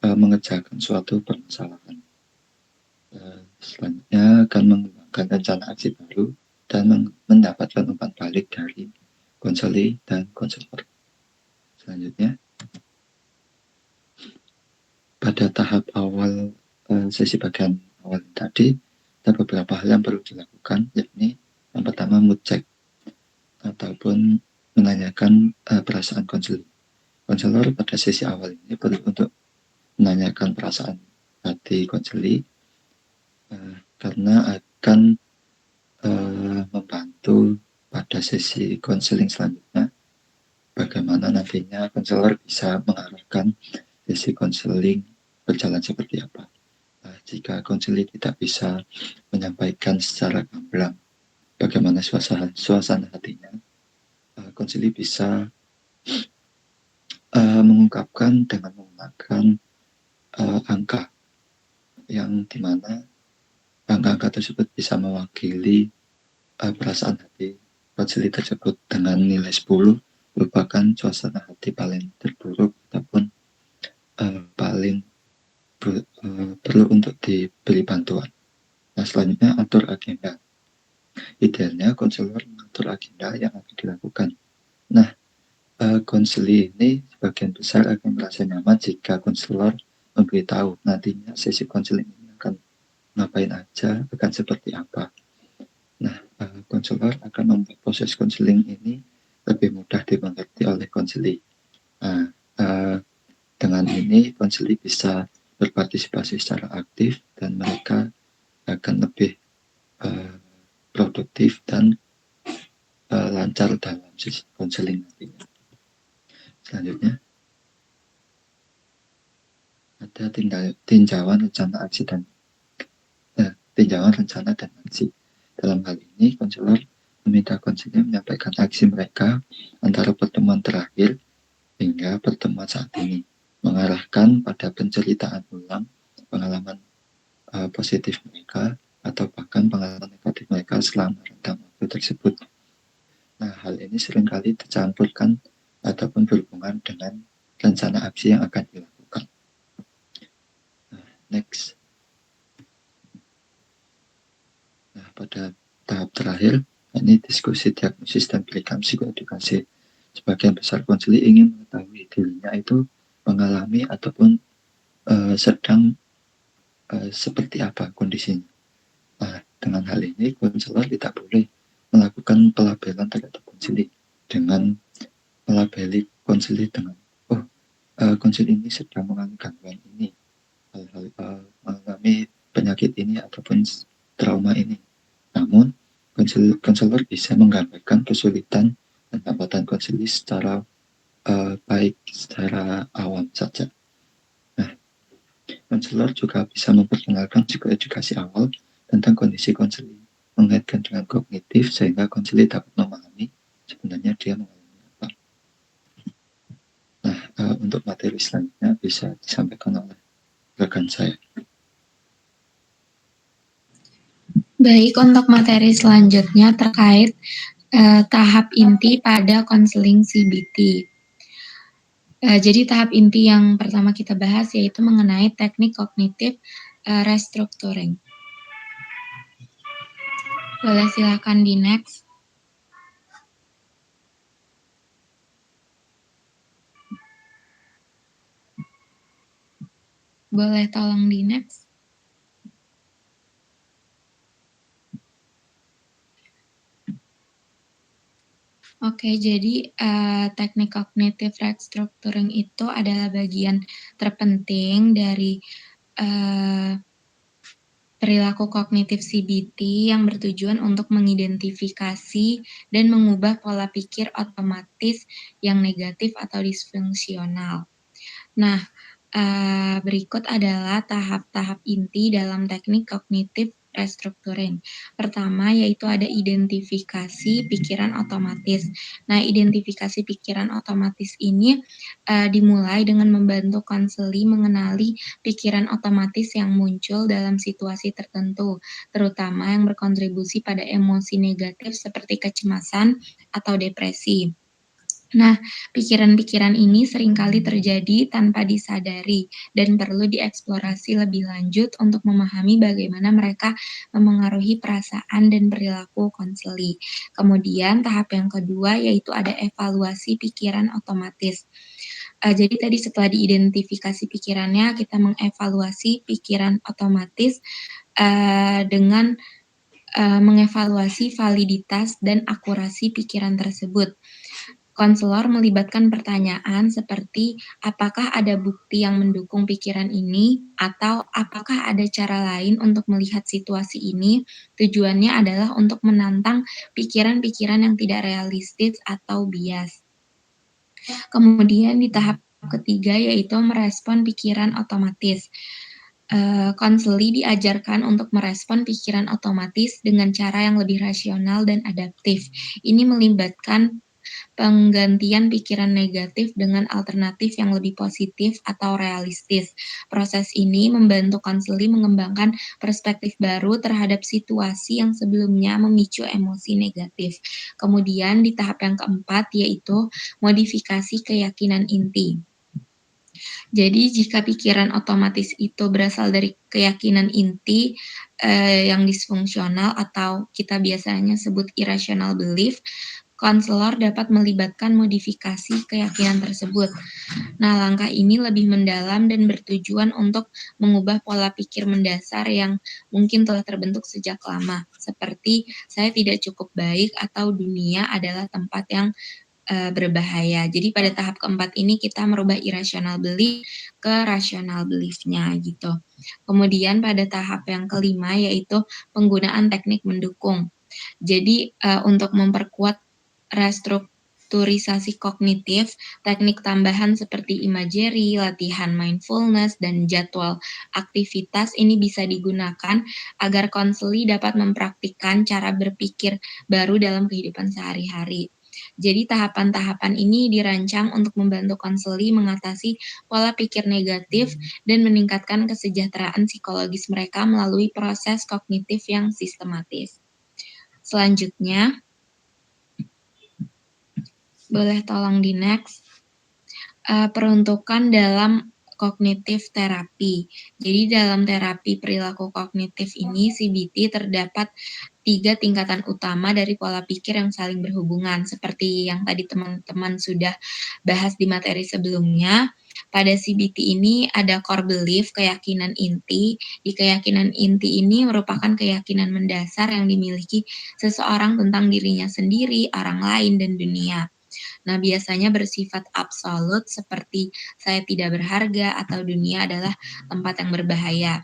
mengerjakan suatu permasalahan. Selanjutnya akan mengembangkan rencana aksi baru dan mendapatkan umpan balik dari konseling dan konselor. Selanjutnya, pada tahap awal sesi bagian awal tadi, ada beberapa hal yang perlu dilakukan, yakni yang pertama mood check ataupun menanyakan perasaan konseling. Konselor pada sesi awal ini perlu untuk menanyakan perasaan hati konseling karena akan membantu pada sesi konseling selanjutnya bagaimana nantinya konselor bisa mengarahkan sesi konseling berjalan seperti apa. Jika konseling tidak bisa menyampaikan secara gamblang bagaimana suasana hatinya, konseling bisa mengungkapkan dengan menggunakan angka yang dimana angka-angka tersebut bisa mewakili perasaan hati konseling tersebut. Dengan nilai 10 merupakan suasana hati paling terburuk ataupun paling perlu untuk diberi bantuan. Nah, selanjutnya atur agenda. Idealnya konselor mengatur agenda yang akan dilakukan. Nah, konseling ini sebagian besar akan merasa nyaman jika konselor memberitahu nantinya sesi konseling ini akan ngapain aja, akan seperti apa. Nah, konselor akan membuat proses konseling ini lebih mudah dimengerti oleh konseling. Nah, dengan ini konseling bisa berpartisipasi secara aktif dan mereka akan lebih produktif dan lancar dalam sesi konseling nantinya. Selanjutnya ada tinjauan rencana aksi dan tinjauan rencana dan aksi. Dalam hal ini konselor meminta konselor menyampaikan aksi mereka antara pertemuan terakhir hingga pertemuan saat ini, mengarahkan pada penceritaan ulang pengalaman positif mereka atau bahkan pengalaman negatif mereka selama rentang waktu tersebut. Nah, hal ini seringkali tercampurkan ataupun berhubungan dengan rencana aksi yang akan dilakukan. Nah, next. Nah, pada tahap terakhir, ini diskusi diagnosis dan berikan psikoedukasi. Sebagian besar konseling ingin mengetahui dirinya itu mengalami ataupun sedang seperti apa kondisinya. Nah, dengan hal ini konselor tidak boleh melakukan pelabelan terhadap konseling dengan melabeli konseling dengan konseling ini sedang mengalami gangguan ini, mengalami penyakit ini ataupun trauma ini. Namun konselor bisa menggambarkan kesulitan pendapatan konseling secara baik, secara awam saja. Nah, konselor juga bisa memperkenalkan psikoedukasi awal tentang kondisi konseling, mengaitkan dengan kognitif sehingga konseling dapat memahami sebenarnya dia mengalami apa. Nah, untuk materi selanjutnya bisa disampaikan oleh rekan saya. Baik, untuk materi selanjutnya terkait tahap inti pada konseling CBT. Jadi tahap inti yang pertama kita bahas yaitu mengenai teknik kognitif restructuring. Boleh silakan di next. Boleh tolong di next? Oke, jadi teknik cognitive restructuring itu adalah bagian terpenting dari perilaku kognitif CBT yang bertujuan untuk mengidentifikasi dan mengubah pola pikir otomatis yang negatif atau disfungsional. Nah, berikut adalah tahap-tahap inti dalam teknik kognitif restructuring. Pertama yaitu ada identifikasi pikiran otomatis. Nah, identifikasi pikiran otomatis ini dimulai dengan membantu konseli mengenali pikiran otomatis yang muncul dalam situasi tertentu, terutama yang berkontribusi pada emosi negatif seperti kecemasan atau depresi. Nah, pikiran-pikiran ini seringkali terjadi tanpa disadari dan perlu dieksplorasi lebih lanjut untuk memahami bagaimana mereka memengaruhi perasaan dan perilaku konseli. Kemudian tahap yang kedua yaitu ada evaluasi pikiran otomatis. Jadi tadi setelah diidentifikasi pikirannya, kita mengevaluasi pikiran otomatis dengan mengevaluasi validitas dan akurasi pikiran tersebut. Konselor melibatkan pertanyaan seperti apakah ada bukti yang mendukung pikiran ini atau apakah ada cara lain untuk melihat situasi ini. Tujuannya adalah untuk menantang pikiran-pikiran yang tidak realistis atau bias. Kemudian di tahap ketiga yaitu merespon pikiran otomatis. Konseli diajarkan untuk merespon pikiran otomatis dengan cara yang lebih rasional dan adaptif. Ini melibatkan penggantian pikiran negatif dengan alternatif yang lebih positif atau realistis. Proses ini membantu konseli mengembangkan perspektif baru terhadap situasi yang sebelumnya memicu emosi negatif. Kemudian di tahap yang keempat yaitu modifikasi keyakinan inti. Jadi jika pikiran otomatis itu berasal dari keyakinan inti yang disfungsional atau kita biasanya sebut irrational belief, konselor dapat melibatkan modifikasi keyakinan tersebut. Nah, langkah ini lebih mendalam dan bertujuan untuk mengubah pola pikir mendasar yang mungkin telah terbentuk sejak lama, seperti saya tidak cukup baik atau dunia adalah tempat yang berbahaya. Jadi pada tahap keempat ini kita merubah irrational belief ke rational belief-nya gitu. Kemudian pada tahap yang kelima yaitu penggunaan teknik mendukung. Jadi untuk memperkuat restrukturisasi kognitif, teknik tambahan seperti imagery, latihan mindfulness, dan jadwal aktivitas ini bisa digunakan agar konseli dapat mempraktikkan cara berpikir baru dalam kehidupan sehari-hari. Jadi tahapan-tahapan ini dirancang untuk membantu konseli mengatasi pola pikir negatif dan meningkatkan kesejahteraan psikologis mereka melalui proses kognitif yang sistematis. Selanjutnya, boleh tolong di next. Peruntukan dalam kognitif terapi. Jadi dalam terapi perilaku kognitif ini CBT terdapat 3 tingkatan utama dari pola pikir yang saling berhubungan. Seperti yang tadi teman-teman sudah bahas di materi sebelumnya, pada CBT ini ada core belief, keyakinan inti. Di keyakinan inti ini merupakan keyakinan mendasar yang dimiliki seseorang tentang dirinya sendiri, orang lain, dan dunia. Nah, biasanya bersifat absolut seperti saya tidak berharga atau dunia adalah tempat yang berbahaya.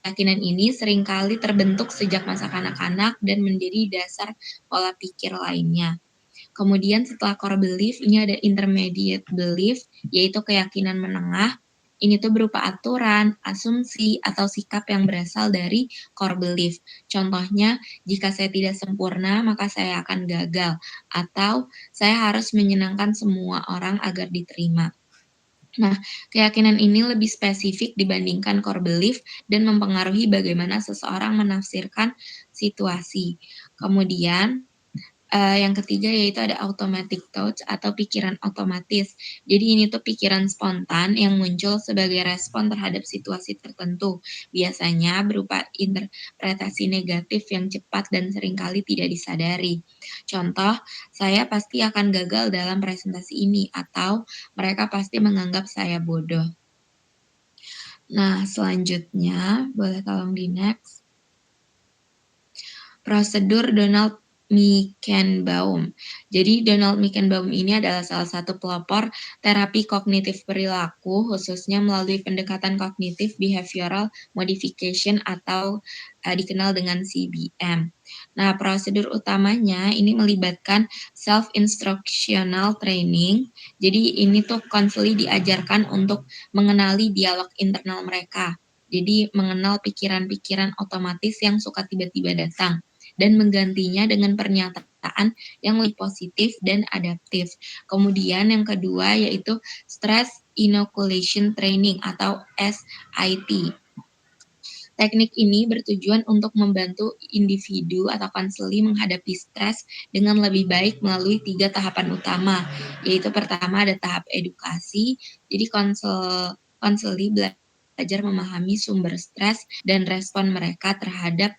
Keyakinan ini seringkali terbentuk sejak masa kanak-kanak dan menjadi dasar pola pikir lainnya. Kemudian setelah core belief, ini ada intermediate belief, yaitu keyakinan menengah. Ini tuh berupa aturan, asumsi, atau sikap yang berasal dari core belief. Contohnya, jika saya tidak sempurna, maka saya akan gagal. Atau, saya harus menyenangkan semua orang agar diterima. Nah, keyakinan ini lebih spesifik dibandingkan core belief dan mempengaruhi bagaimana seseorang menafsirkan situasi. Kemudian, yang ketiga yaitu ada automatic thoughts atau pikiran otomatis. Jadi ini tuh pikiran spontan yang muncul sebagai respon terhadap situasi tertentu. Biasanya berupa interpretasi negatif yang cepat dan seringkali tidak disadari. Contoh, saya pasti akan gagal dalam presentasi ini atau mereka pasti menganggap saya bodoh. Nah, selanjutnya boleh tolong di next. Prosedur Donald Mickenbaum. Jadi Donald Mickenbaum ini adalah salah satu pelopor terapi kognitif perilaku, khususnya melalui pendekatan kognitif behavioral modification atau dikenal dengan CBM. Nah, prosedur utamanya ini melibatkan self-instructional training. Jadi ini tuh konseli diajarkan untuk mengenali dialog internal mereka. Jadi mengenal pikiran-pikiran otomatis yang suka tiba-tiba datang dan menggantinya dengan pernyataan yang lebih positif dan adaptif. Kemudian yang kedua yaitu Stress Inoculation Training atau SIT. Teknik ini bertujuan untuk membantu individu atau konseli menghadapi stres dengan lebih baik melalui 3 tahapan utama, yaitu pertama ada tahap edukasi, jadi konseli belajar memahami sumber stres dan respon mereka terhadap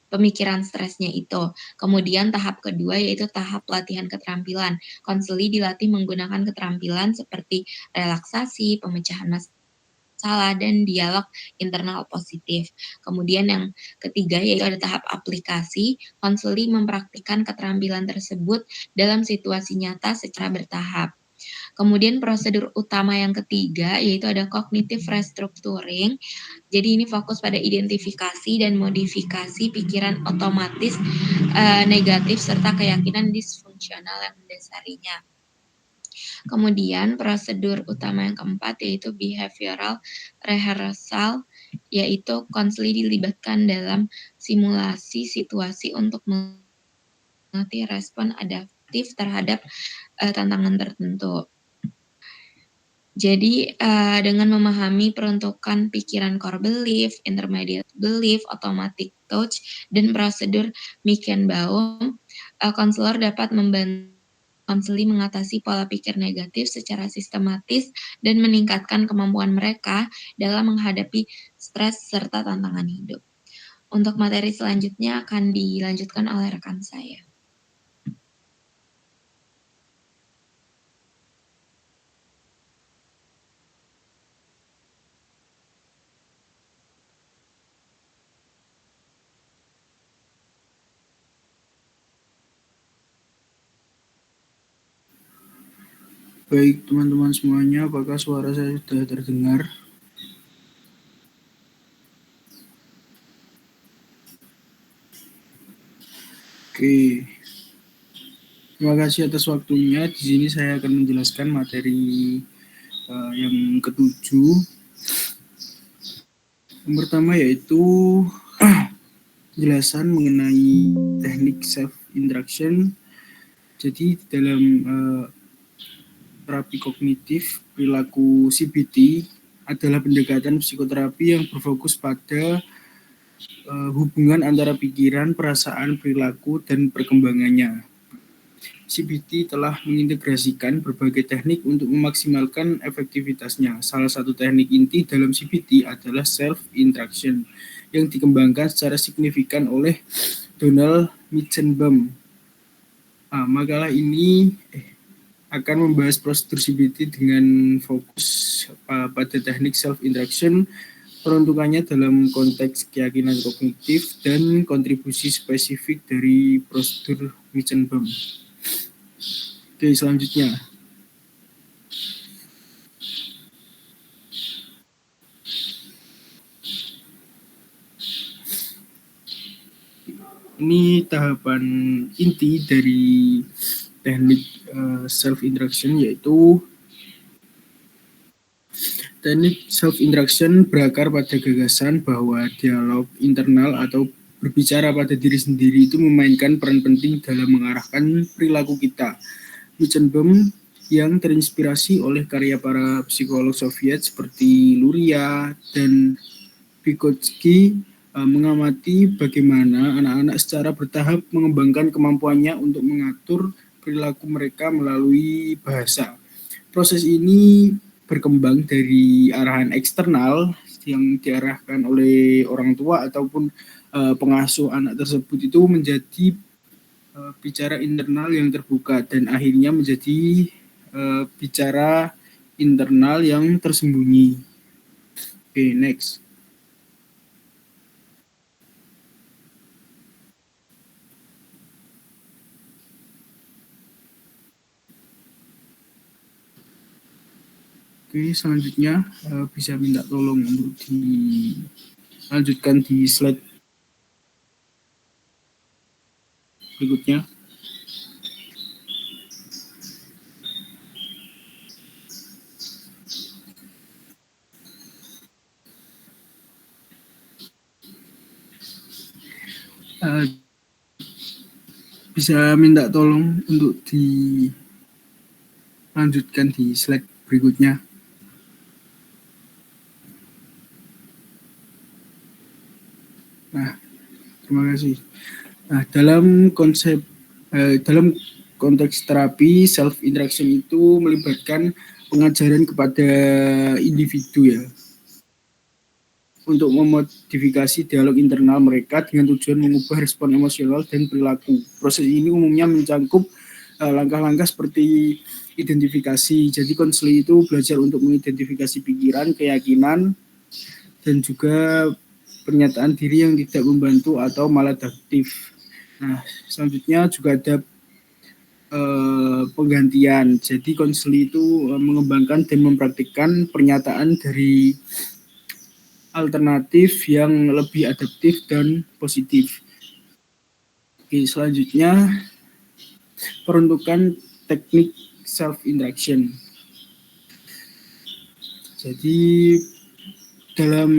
pemikiran stresnya itu. Kemudian tahap kedua yaitu tahap latihan keterampilan. Konseli dilatih menggunakan keterampilan seperti relaksasi, pemecahan masalah, dan dialog internal positif. Kemudian yang ketiga yaitu ada tahap aplikasi. Konseli mempraktikkan keterampilan tersebut dalam situasi nyata secara bertahap. Kemudian prosedur utama yang ketiga yaitu ada cognitive restructuring. Jadi ini fokus pada identifikasi dan modifikasi pikiran otomatis negatif serta keyakinan disfungsional yang mendasarinya. Kemudian prosedur utama yang keempat yaitu behavioral rehearsal, yaitu konseli dilibatkan dalam simulasi situasi untuk mengerti respon adaptif terhadap tantangan tertentu. Jadi dengan memahami peruntukan pikiran core belief, intermediate belief, automatic touch, dan prosedur Mickenbaum, konselor dapat membantu konseli mengatasi pola pikir negatif secara sistematis dan meningkatkan kemampuan mereka dalam menghadapi stres serta tantangan hidup. Untuk materi selanjutnya akan dilanjutkan oleh rekan saya. Baik teman-teman semuanya, apakah suara saya sudah terdengar? Oke, terima kasih atas waktunya. Di sini saya akan menjelaskan materi yang ketujuh. Yang pertama yaitu penjelasan mengenai teknik self-induction. Jadi dalam terapi kognitif perilaku CBT adalah pendekatan psikoterapi yang berfokus pada hubungan antara pikiran, perasaan, perilaku, dan perkembangannya. CBT telah mengintegrasikan berbagai teknik untuk memaksimalkan efektivitasnya. Salah satu teknik inti dalam CBT adalah self-induction yang dikembangkan secara signifikan oleh Donald Mickenbaum. Makalah ini akan membahas prosedur CBT dengan fokus pada teknik self-induction, peruntukannya dalam konteks keyakinan kognitif, dan kontribusi spesifik dari prosedur Mickenbaum. Oke, selanjutnya. Ini tahapan inti dari teknik self-induction, yaitu teknik self-induction berakar pada gagasan bahwa dialog internal atau berbicara pada diri sendiri itu memainkan peran penting dalam mengarahkan perilaku kita. Mickenbaum yang terinspirasi oleh karya para psikolog Soviet seperti Luria dan Vygotsky mengamati bagaimana anak-anak secara bertahap mengembangkan kemampuannya untuk mengatur perilaku mereka melalui bahasa. Proses ini berkembang dari arahan eksternal yang diarahkan oleh orang tua ataupun pengasuh anak tersebut itu menjadi bicara internal yang terbuka dan akhirnya menjadi bicara internal yang tersembunyi. Oke, next. Oke, selanjutnya bisa minta tolong untuk dilanjutkan di slide berikutnya. Bisa minta tolong untuk dilanjutkan di slide berikutnya. Nah, terima kasih. Nah, dalam konteks terapi self interaction itu melibatkan pengajaran kepada individu ya, untuk memodifikasi dialog internal mereka dengan tujuan mengubah respon emosional dan perilaku. Proses ini umumnya mencangkup langkah-langkah seperti identifikasi. Jadi konseling itu belajar untuk mengidentifikasi pikiran, keyakinan, dan juga pernyataan diri yang tidak membantu atau maladaptif. Nah, selanjutnya juga ada penggantian. Jadi konseling itu mengembangkan dan mempraktikkan pernyataan dari alternatif yang lebih adaptif dan positif. Oke, selanjutnya peruntukan teknik self interaction. Jadi dalam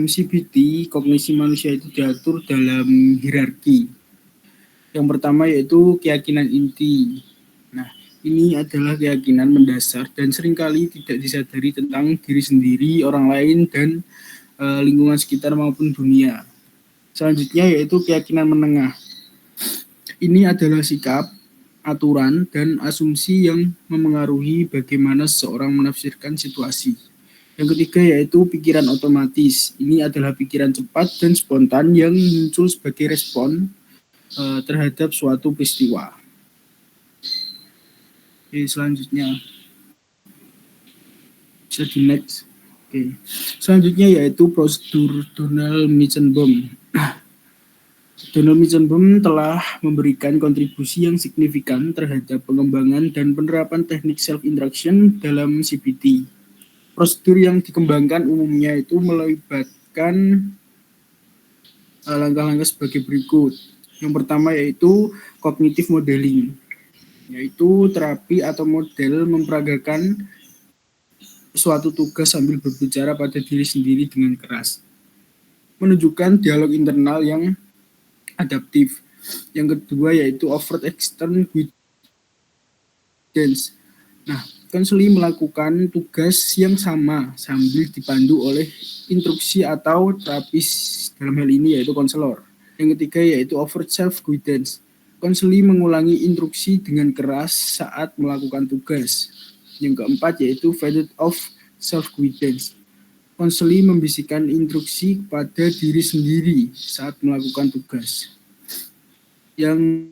CBT, kognisi manusia itu diatur dalam hierarki. Yang pertama yaitu keyakinan inti. Nah, ini adalah keyakinan mendasar dan seringkali tidak disadari tentang diri sendiri, orang lain, dan lingkungan sekitar maupun dunia. Selanjutnya yaitu keyakinan menengah. Ini adalah sikap, aturan, dan asumsi yang memengaruhi bagaimana seseorang menafsirkan situasi. Yang ketiga yaitu pikiran otomatis. Ini adalah pikiran cepat dan spontan yang muncul sebagai respon terhadap suatu peristiwa. Oke, selanjutnya bisa di next. Oke. Selanjutnya yaitu prosedur Donald Menckenbaum. Donald Menckenbaum telah memberikan kontribusi yang signifikan terhadap pengembangan dan penerapan teknik self-interaction dalam CBT. Prosedur yang dikembangkan umumnya itu melibatkan langkah-langkah sebagai berikut. Yang pertama yaitu cognitive modeling, yaitu terapi atau model memperagakan suatu tugas sambil berbicara pada diri sendiri dengan keras. Menunjukkan dialog internal yang adaptif. Yang kedua yaitu overt external guidance. Nah, konseling melakukan tugas yang sama sambil dipandu oleh instruksi atau terapis, dalam hal ini yaitu konselor. Yang ketiga yaitu overt self guidance. Konseling mengulangi instruksi dengan keras saat melakukan tugas. Yang keempat yaitu faded of self-guidance. Konseling membisikkan instruksi kepada diri sendiri saat melakukan tugas. Yang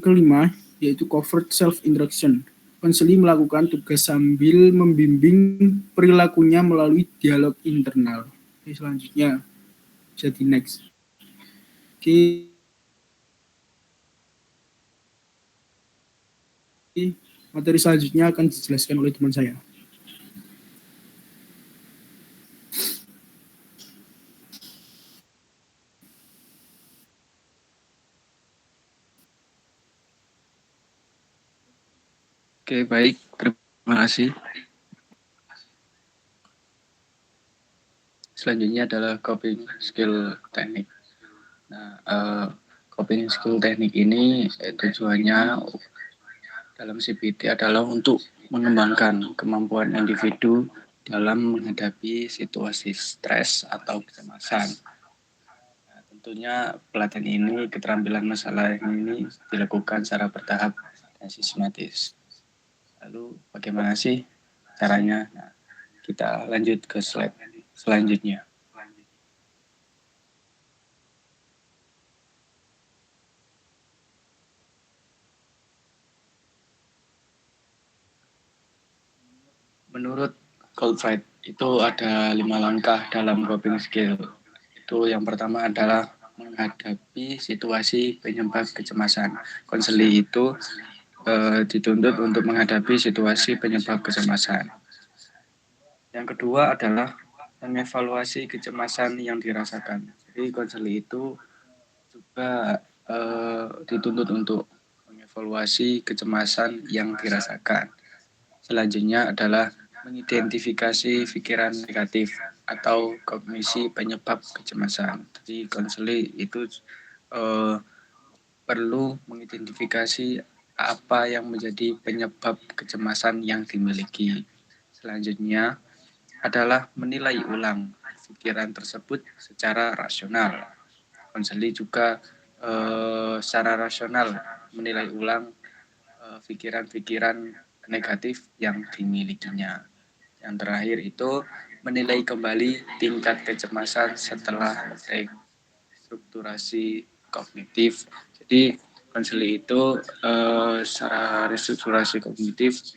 kelima yaitu covert self-interaction. Konseling melakukan tugas sambil membimbing perilakunya melalui dialog internal. Oke, selanjutnya jadi next. Oke. Materi selanjutnya akan dijelaskan oleh teman saya. Oke, baik. Terima kasih. Selanjutnya adalah coping skill teknik. Nah, coping skill teknik ini tujuannya dalam CBT adalah untuk mengembangkan kemampuan individu dalam menghadapi situasi stres atau kecemasan. Nah, tentunya pelatihan ini, keterampilan masalah ini dilakukan secara bertahap dan sistematis. Lalu bagaimana sih caranya? Nah, kita lanjut ke slide selanjutnya. Menurut Goldfried, itu ada 5 langkah dalam coping skill. Itu yang pertama adalah menghadapi situasi penyebab kecemasan. Konseli itu dituntut untuk menghadapi situasi penyebab kecemasan. Yang kedua adalah mengevaluasi kecemasan yang dirasakan. Jadi konseli itu juga dituntut untuk mengevaluasi kecemasan yang dirasakan. Selanjutnya adalah mengidentifikasi pikiran negatif atau kognisi penyebab kecemasan. Jadi konseli itu perlu mengidentifikasi apa yang menjadi penyebab kecemasan yang dimiliki. Selanjutnya adalah menilai ulang pikiran tersebut secara rasional. Konseli juga secara rasional menilai ulang pikiran-pikiran negatif yang dimilikinya. Yang terakhir itu menilai kembali tingkat kecemasan setelah restrukturasi kognitif. Jadi konseli itu secara restrukturasi kognitif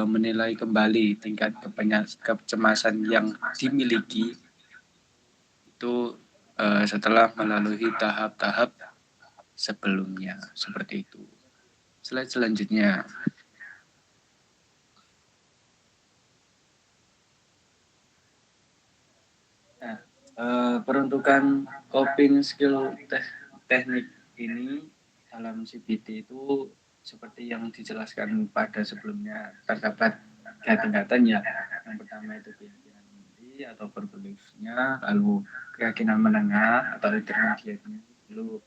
menilai kembali tingkat kecemasan yang dimiliki itu setelah melalui tahap-tahap sebelumnya, seperti itu. Slide selanjutnya. Nah, peruntukan coping skill teknik ini dalam CBT itu seperti yang dijelaskan pada sebelumnya, terdapat 3 tingkatan ya. Yang pertama itu keyakinan inti atau core beliefs-nya, lalu keyakinan menengah atau intermediate-nya, lalu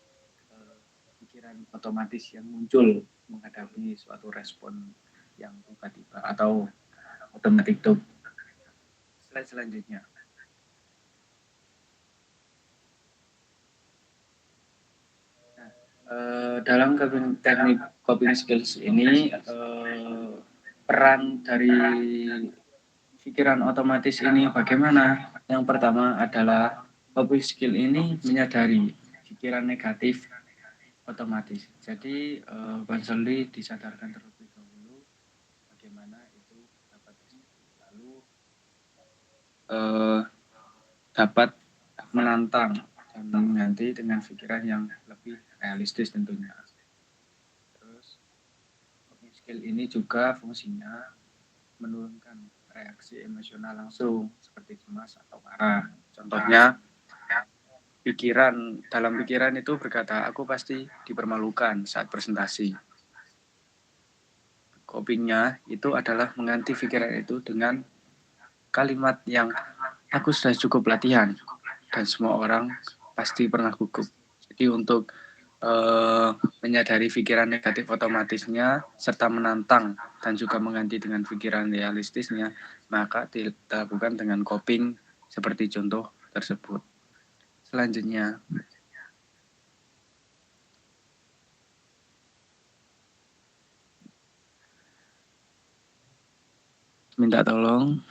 pikiran otomatis yang muncul menghadapi suatu respon yang tiba-tiba atau automatic talk. Slide selanjutnya. Dalam teknik coping skills ini peran dari pikiran otomatis ini bagaimana? Yang pertama adalah coping skill ini menyadari pikiran negatif otomatis. Jadi konseli disadarkan terlebih dahulu bagaimana itu dapat terjadi. Lalu dapat menantang dan mengganti dengan pikiran yang lebih realistis tentunya. Terus coping skill ini juga fungsinya menurunkan reaksi emosional langsung seperti cemas atau marah. Contohnya dalam pikiran itu berkata, aku pasti dipermalukan saat presentasi. Copingnya itu adalah mengganti pikiran itu dengan kalimat yang aku sudah cukup latihan dan semua orang pasti pernah gugup. Jadi untuk menyadari pikiran negatif otomatisnya serta menantang dan juga mengganti dengan pikiran realistisnya, maka dilakukan dengan coping seperti contoh tersebut. Selanjutnya, minta tolong.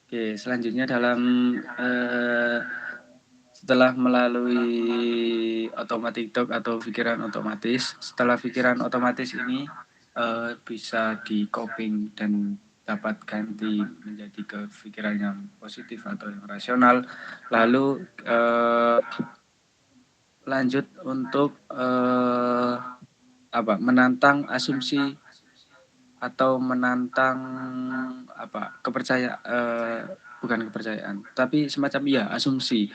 Oke, selanjutnya dalam setelah melalui automatic talk atau pikiran otomatis, setelah pikiran otomatis ini bisa di coping dan dapat ganti menjadi ke pikiran yang positif atau yang rasional. Lalu lanjut untuk menantang asumsi atau menantang bukan kepercayaan, tapi semacam asumsi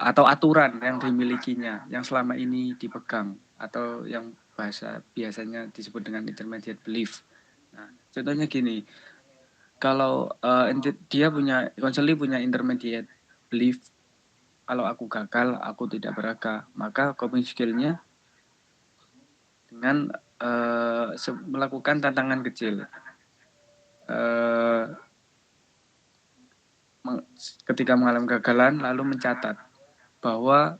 atau aturan yang dimilikinya yang selama ini dipegang atau yang biasanya disebut dengan intermediate belief. Nah, contohnya gini, kalau konseli punya intermediate belief, kalau aku gagal, aku tidak berharga, maka coping skill-nya dengan melakukan tantangan kecil. Ketika mengalami kegagalan, lalu mencatat bahwa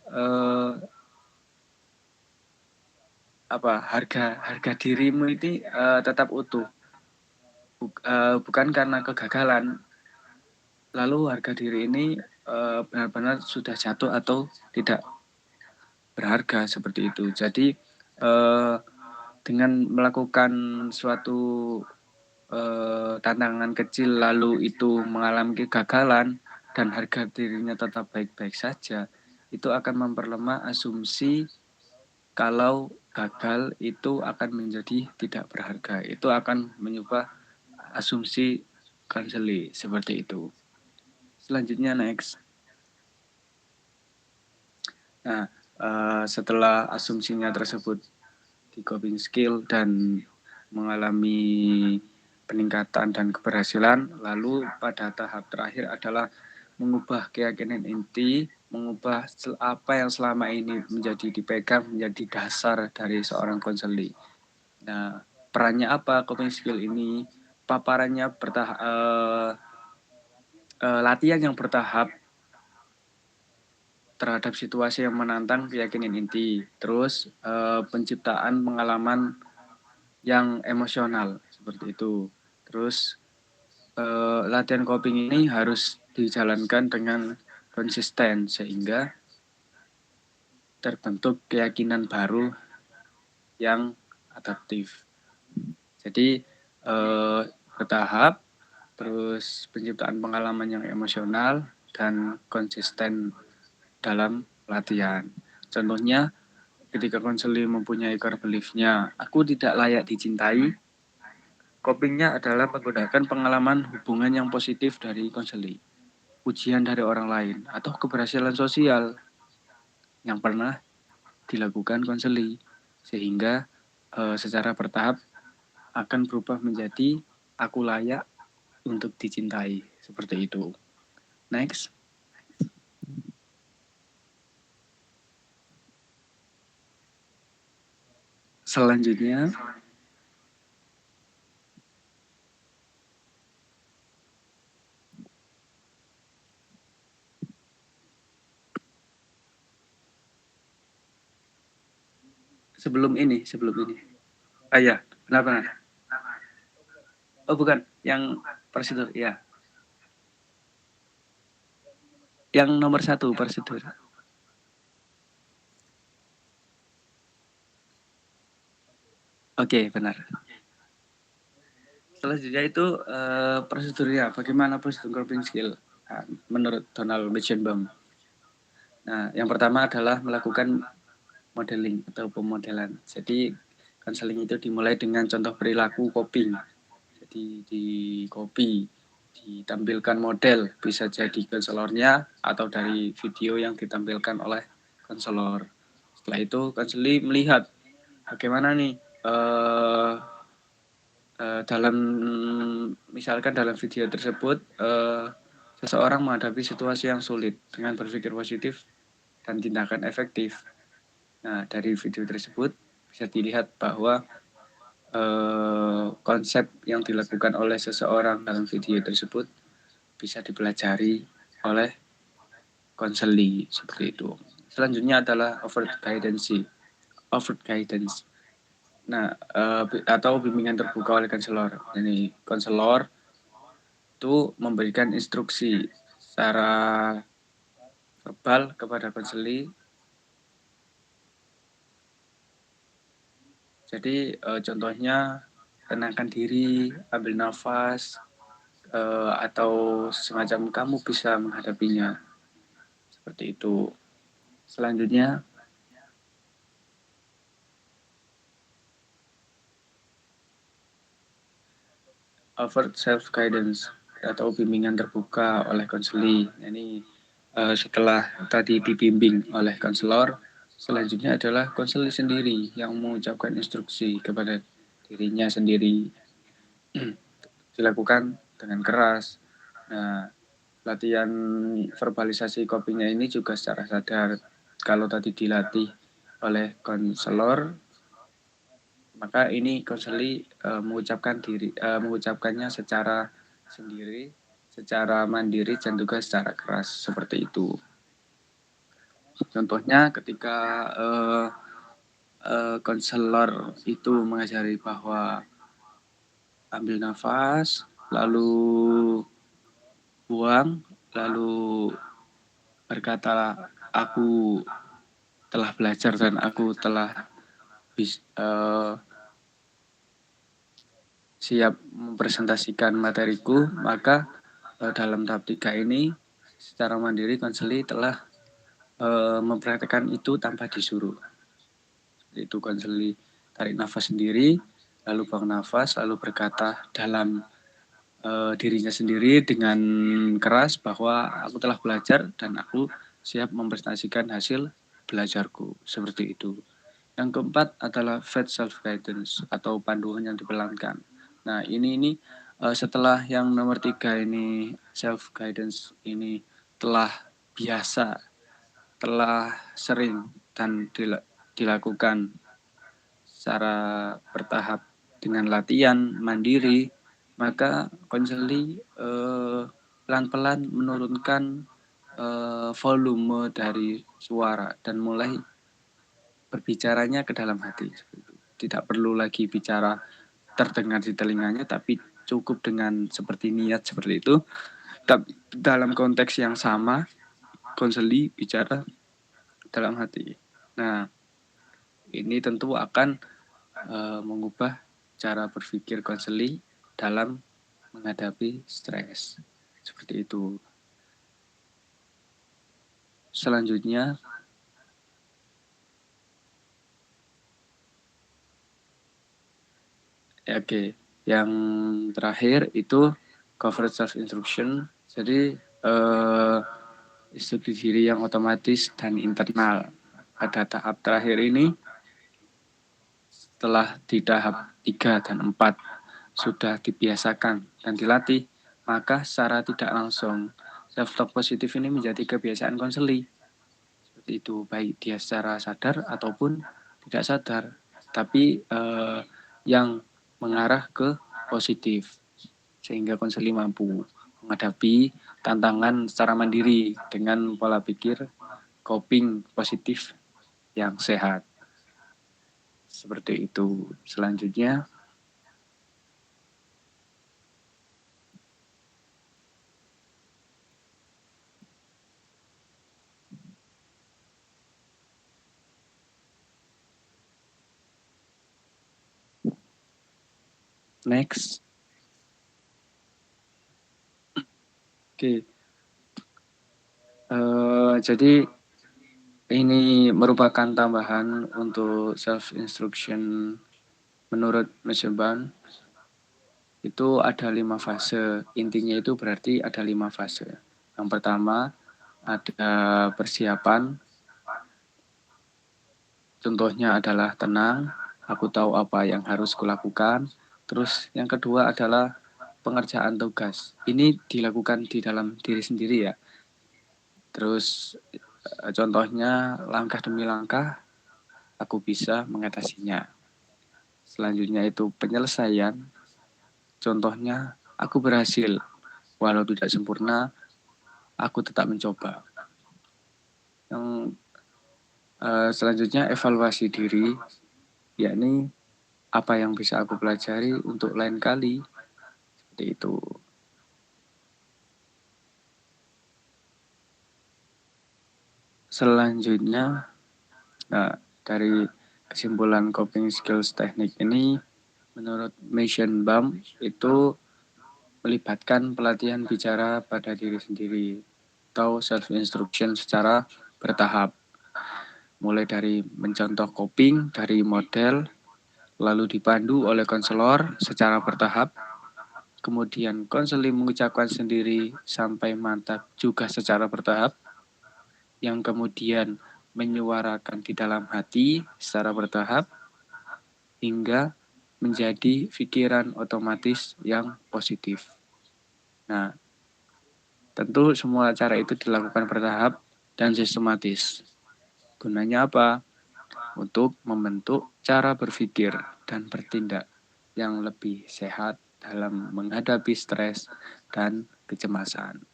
harga dirimu ini tetap utuh, bukan karena kegagalan. Lalu harga diri ini benar-benar sudah jatuh atau tidak berharga seperti itu. Jadi dengan melakukan suatu tantangan kecil lalu itu mengalami kegagalan dan harga dirinya tetap baik-baik saja, itu akan memperlemah asumsi kalau gagal itu akan menjadi tidak berharga. Itu akan menyubah asumsi konseli seperti itu. Selanjutnya next. Nah, setelah asumsinya tersebut di coping skill dan mengalami peningkatan dan keberhasilan, lalu pada tahap terakhir adalah mengubah keyakinan inti, mengubah apa yang selama ini menjadi dipegang menjadi dasar dari seorang konseli. Nah, perannya apa coping skill ini? Paparannya latihan yang bertahap terhadap situasi yang menantang keyakinan inti. Terus penciptaan pengalaman yang emosional seperti itu. Terus latihan coping ini harus dijalankan dengan konsisten sehingga terbentuk keyakinan baru yang adaptif. Jadi bertahap, terus penciptaan pengalaman yang emosional dan konsisten dalam latihan. Contohnya ketika konseli mempunyai core belief-nya, aku tidak layak dicintai, copingnya adalah menggunakan pengalaman hubungan yang positif dari konseli, pujian dari orang lain, atau keberhasilan sosial yang pernah dilakukan konseli, sehingga secara bertahap akan berubah menjadi aku layak untuk dicintai, seperti itu. Next. Selanjutnya, sebelum ini. Ya, benar. Oh bukan, yang prosedur, ya. Yang nomor 1 prosedur. Oke, benar. Selanjutnya itu prosedurnya, bagaimana prosedur coping skill menurut Donald Menchenbaum. Nah, yang pertama adalah melakukan modeling atau pemodelan. Jadi konseling itu dimulai dengan contoh perilaku coping. Jadi di copy, ditampilkan model, bisa jadi konselornya atau dari video yang ditampilkan oleh konselor. Setelah itu konseli melihat bagaimana nih misalkan dalam video tersebut seseorang menghadapi situasi yang sulit dengan berpikir positif dan tindakan efektif. Nah, dari video tersebut bisa dilihat bahwa konsep yang dilakukan oleh seseorang dalam video tersebut bisa dipelajari oleh konseli seperti itu. Selanjutnya adalah overt guidance. Nah, atau bimbingan terbuka oleh konselor. Ini konselor itu memberikan instruksi secara verbal kepada konseli. Jadi contohnya tenangkan diri, ambil nafas, atau semacam kamu bisa menghadapinya. Seperti itu. Selanjutnya overt self guidance atau bimbingan terbuka oleh konseli. Ini setelah tadi dibimbing oleh konselor, selanjutnya adalah konseli sendiri yang mengucapkan instruksi kepada dirinya sendiri. Dilakukan dengan keras. Nah, latihan verbalisasi copingnya ini juga secara sadar. Kalau tadi dilatih oleh konselor, maka ini konseli mengucapkannya secara sendiri, secara mandiri dan juga secara keras seperti itu. Contohnya ketika konselor itu mengajari bahwa ambil nafas, lalu buang, lalu berkatalah aku telah belajar dan aku telah siap mempresentasikan materiku, maka dalam tahap 3 ini secara mandiri konseli telah mempraktekkan itu tanpa disuruh. Itu konseli tarik nafas sendiri, lalu buang nafas, lalu berkata dalam dirinya sendiri dengan keras bahwa aku telah belajar dan aku siap mempresentasikan hasil belajarku, seperti itu. Yang keempat adalah faith self-guidance atau panduan yang dipelankan. Nah, ini setelah yang nomor 3 ini self-guidance ini telah biasa, telah sering dan dilakukan secara bertahap dengan latihan mandiri, maka konseli pelan-pelan menurunkan volume dari suara dan mulai berbicaranya ke dalam hati. Tidak perlu lagi bicara terdengar di telinganya, tapi cukup dengan seperti niat seperti itu. Tapi dalam konteks yang sama, konseli bicara dalam hati. Nah, ini tentu akan mengubah cara berpikir konseli dalam menghadapi stres. Seperti itu. Selanjutnya, oke, yang terakhir itu coverage self instruction. Jadi instruksi diri yang otomatis dan internal. Pada tahap terakhir ini, setelah di tahap 3 dan 4 sudah dibiasakan dan dilatih, maka secara tidak langsung self-talk positif ini menjadi kebiasaan konseli. Seperti itu, baik dia secara sadar ataupun tidak sadar, tapi yang mengarah ke positif, sehingga konseli mampu menghadapi tantangan secara mandiri dengan pola pikir coping positif yang sehat. Seperti itu. Selanjutnya, next. Oke. Jadi ini merupakan tambahan untuk self instruction menurut Meseban. Itu ada 5 fase. Intinya itu berarti ada 5 fase. Yang pertama ada persiapan. Contohnya adalah tenang, aku tahu apa yang harus kulakukan. Terus yang kedua adalah pengerjaan tugas. Ini dilakukan di dalam diri sendiri ya. Terus contohnya langkah demi langkah aku bisa mengatasinya. Selanjutnya itu penyelesaian. Contohnya aku berhasil. Walau tidak sempurna, aku tetap mencoba. Yang selanjutnya evaluasi diri, yakni apa yang bisa aku pelajari untuk lain kali. Seperti itu. Selanjutnya, dari kesimpulan coping skills teknik ini, menurut Meseban itu melibatkan pelatihan bicara pada diri sendiri atau self instruction secara bertahap. Mulai dari mencontoh coping dari model, lalu dipandu oleh konselor secara bertahap, kemudian konseling mengucapkan sendiri sampai mantap juga secara bertahap, yang kemudian menyuarakan di dalam hati secara bertahap, hingga menjadi pikiran otomatis yang positif. Nah, tentu semua cara itu dilakukan bertahap dan sistematis. Gunanya apa? Untuk membentuk cara berpikir dan bertindak yang lebih sehat dalam menghadapi stres dan kecemasan.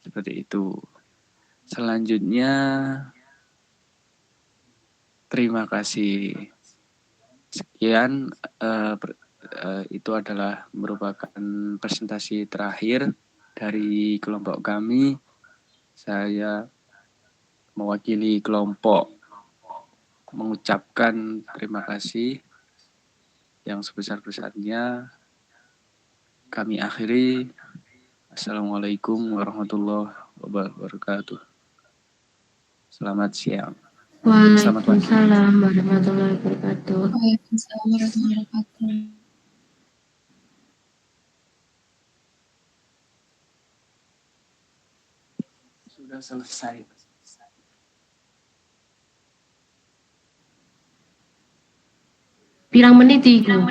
Seperti itu. Selanjutnya, terima kasih. Sekian, itu adalah merupakan presentasi terakhir dari kelompok kami. Saya mewakili kelompok mengucapkan terima kasih yang sebesar-besarnya kami akhiri. Assalamualaikum warahmatullahi wabarakatuh. Selamat siang. Selamat pagi. Waalaikumsalam warahmatullahi wabarakatuh. Waalaikumsalam warahmatullahi wabarakatuh. Sudah selesai. Pirang menit iku?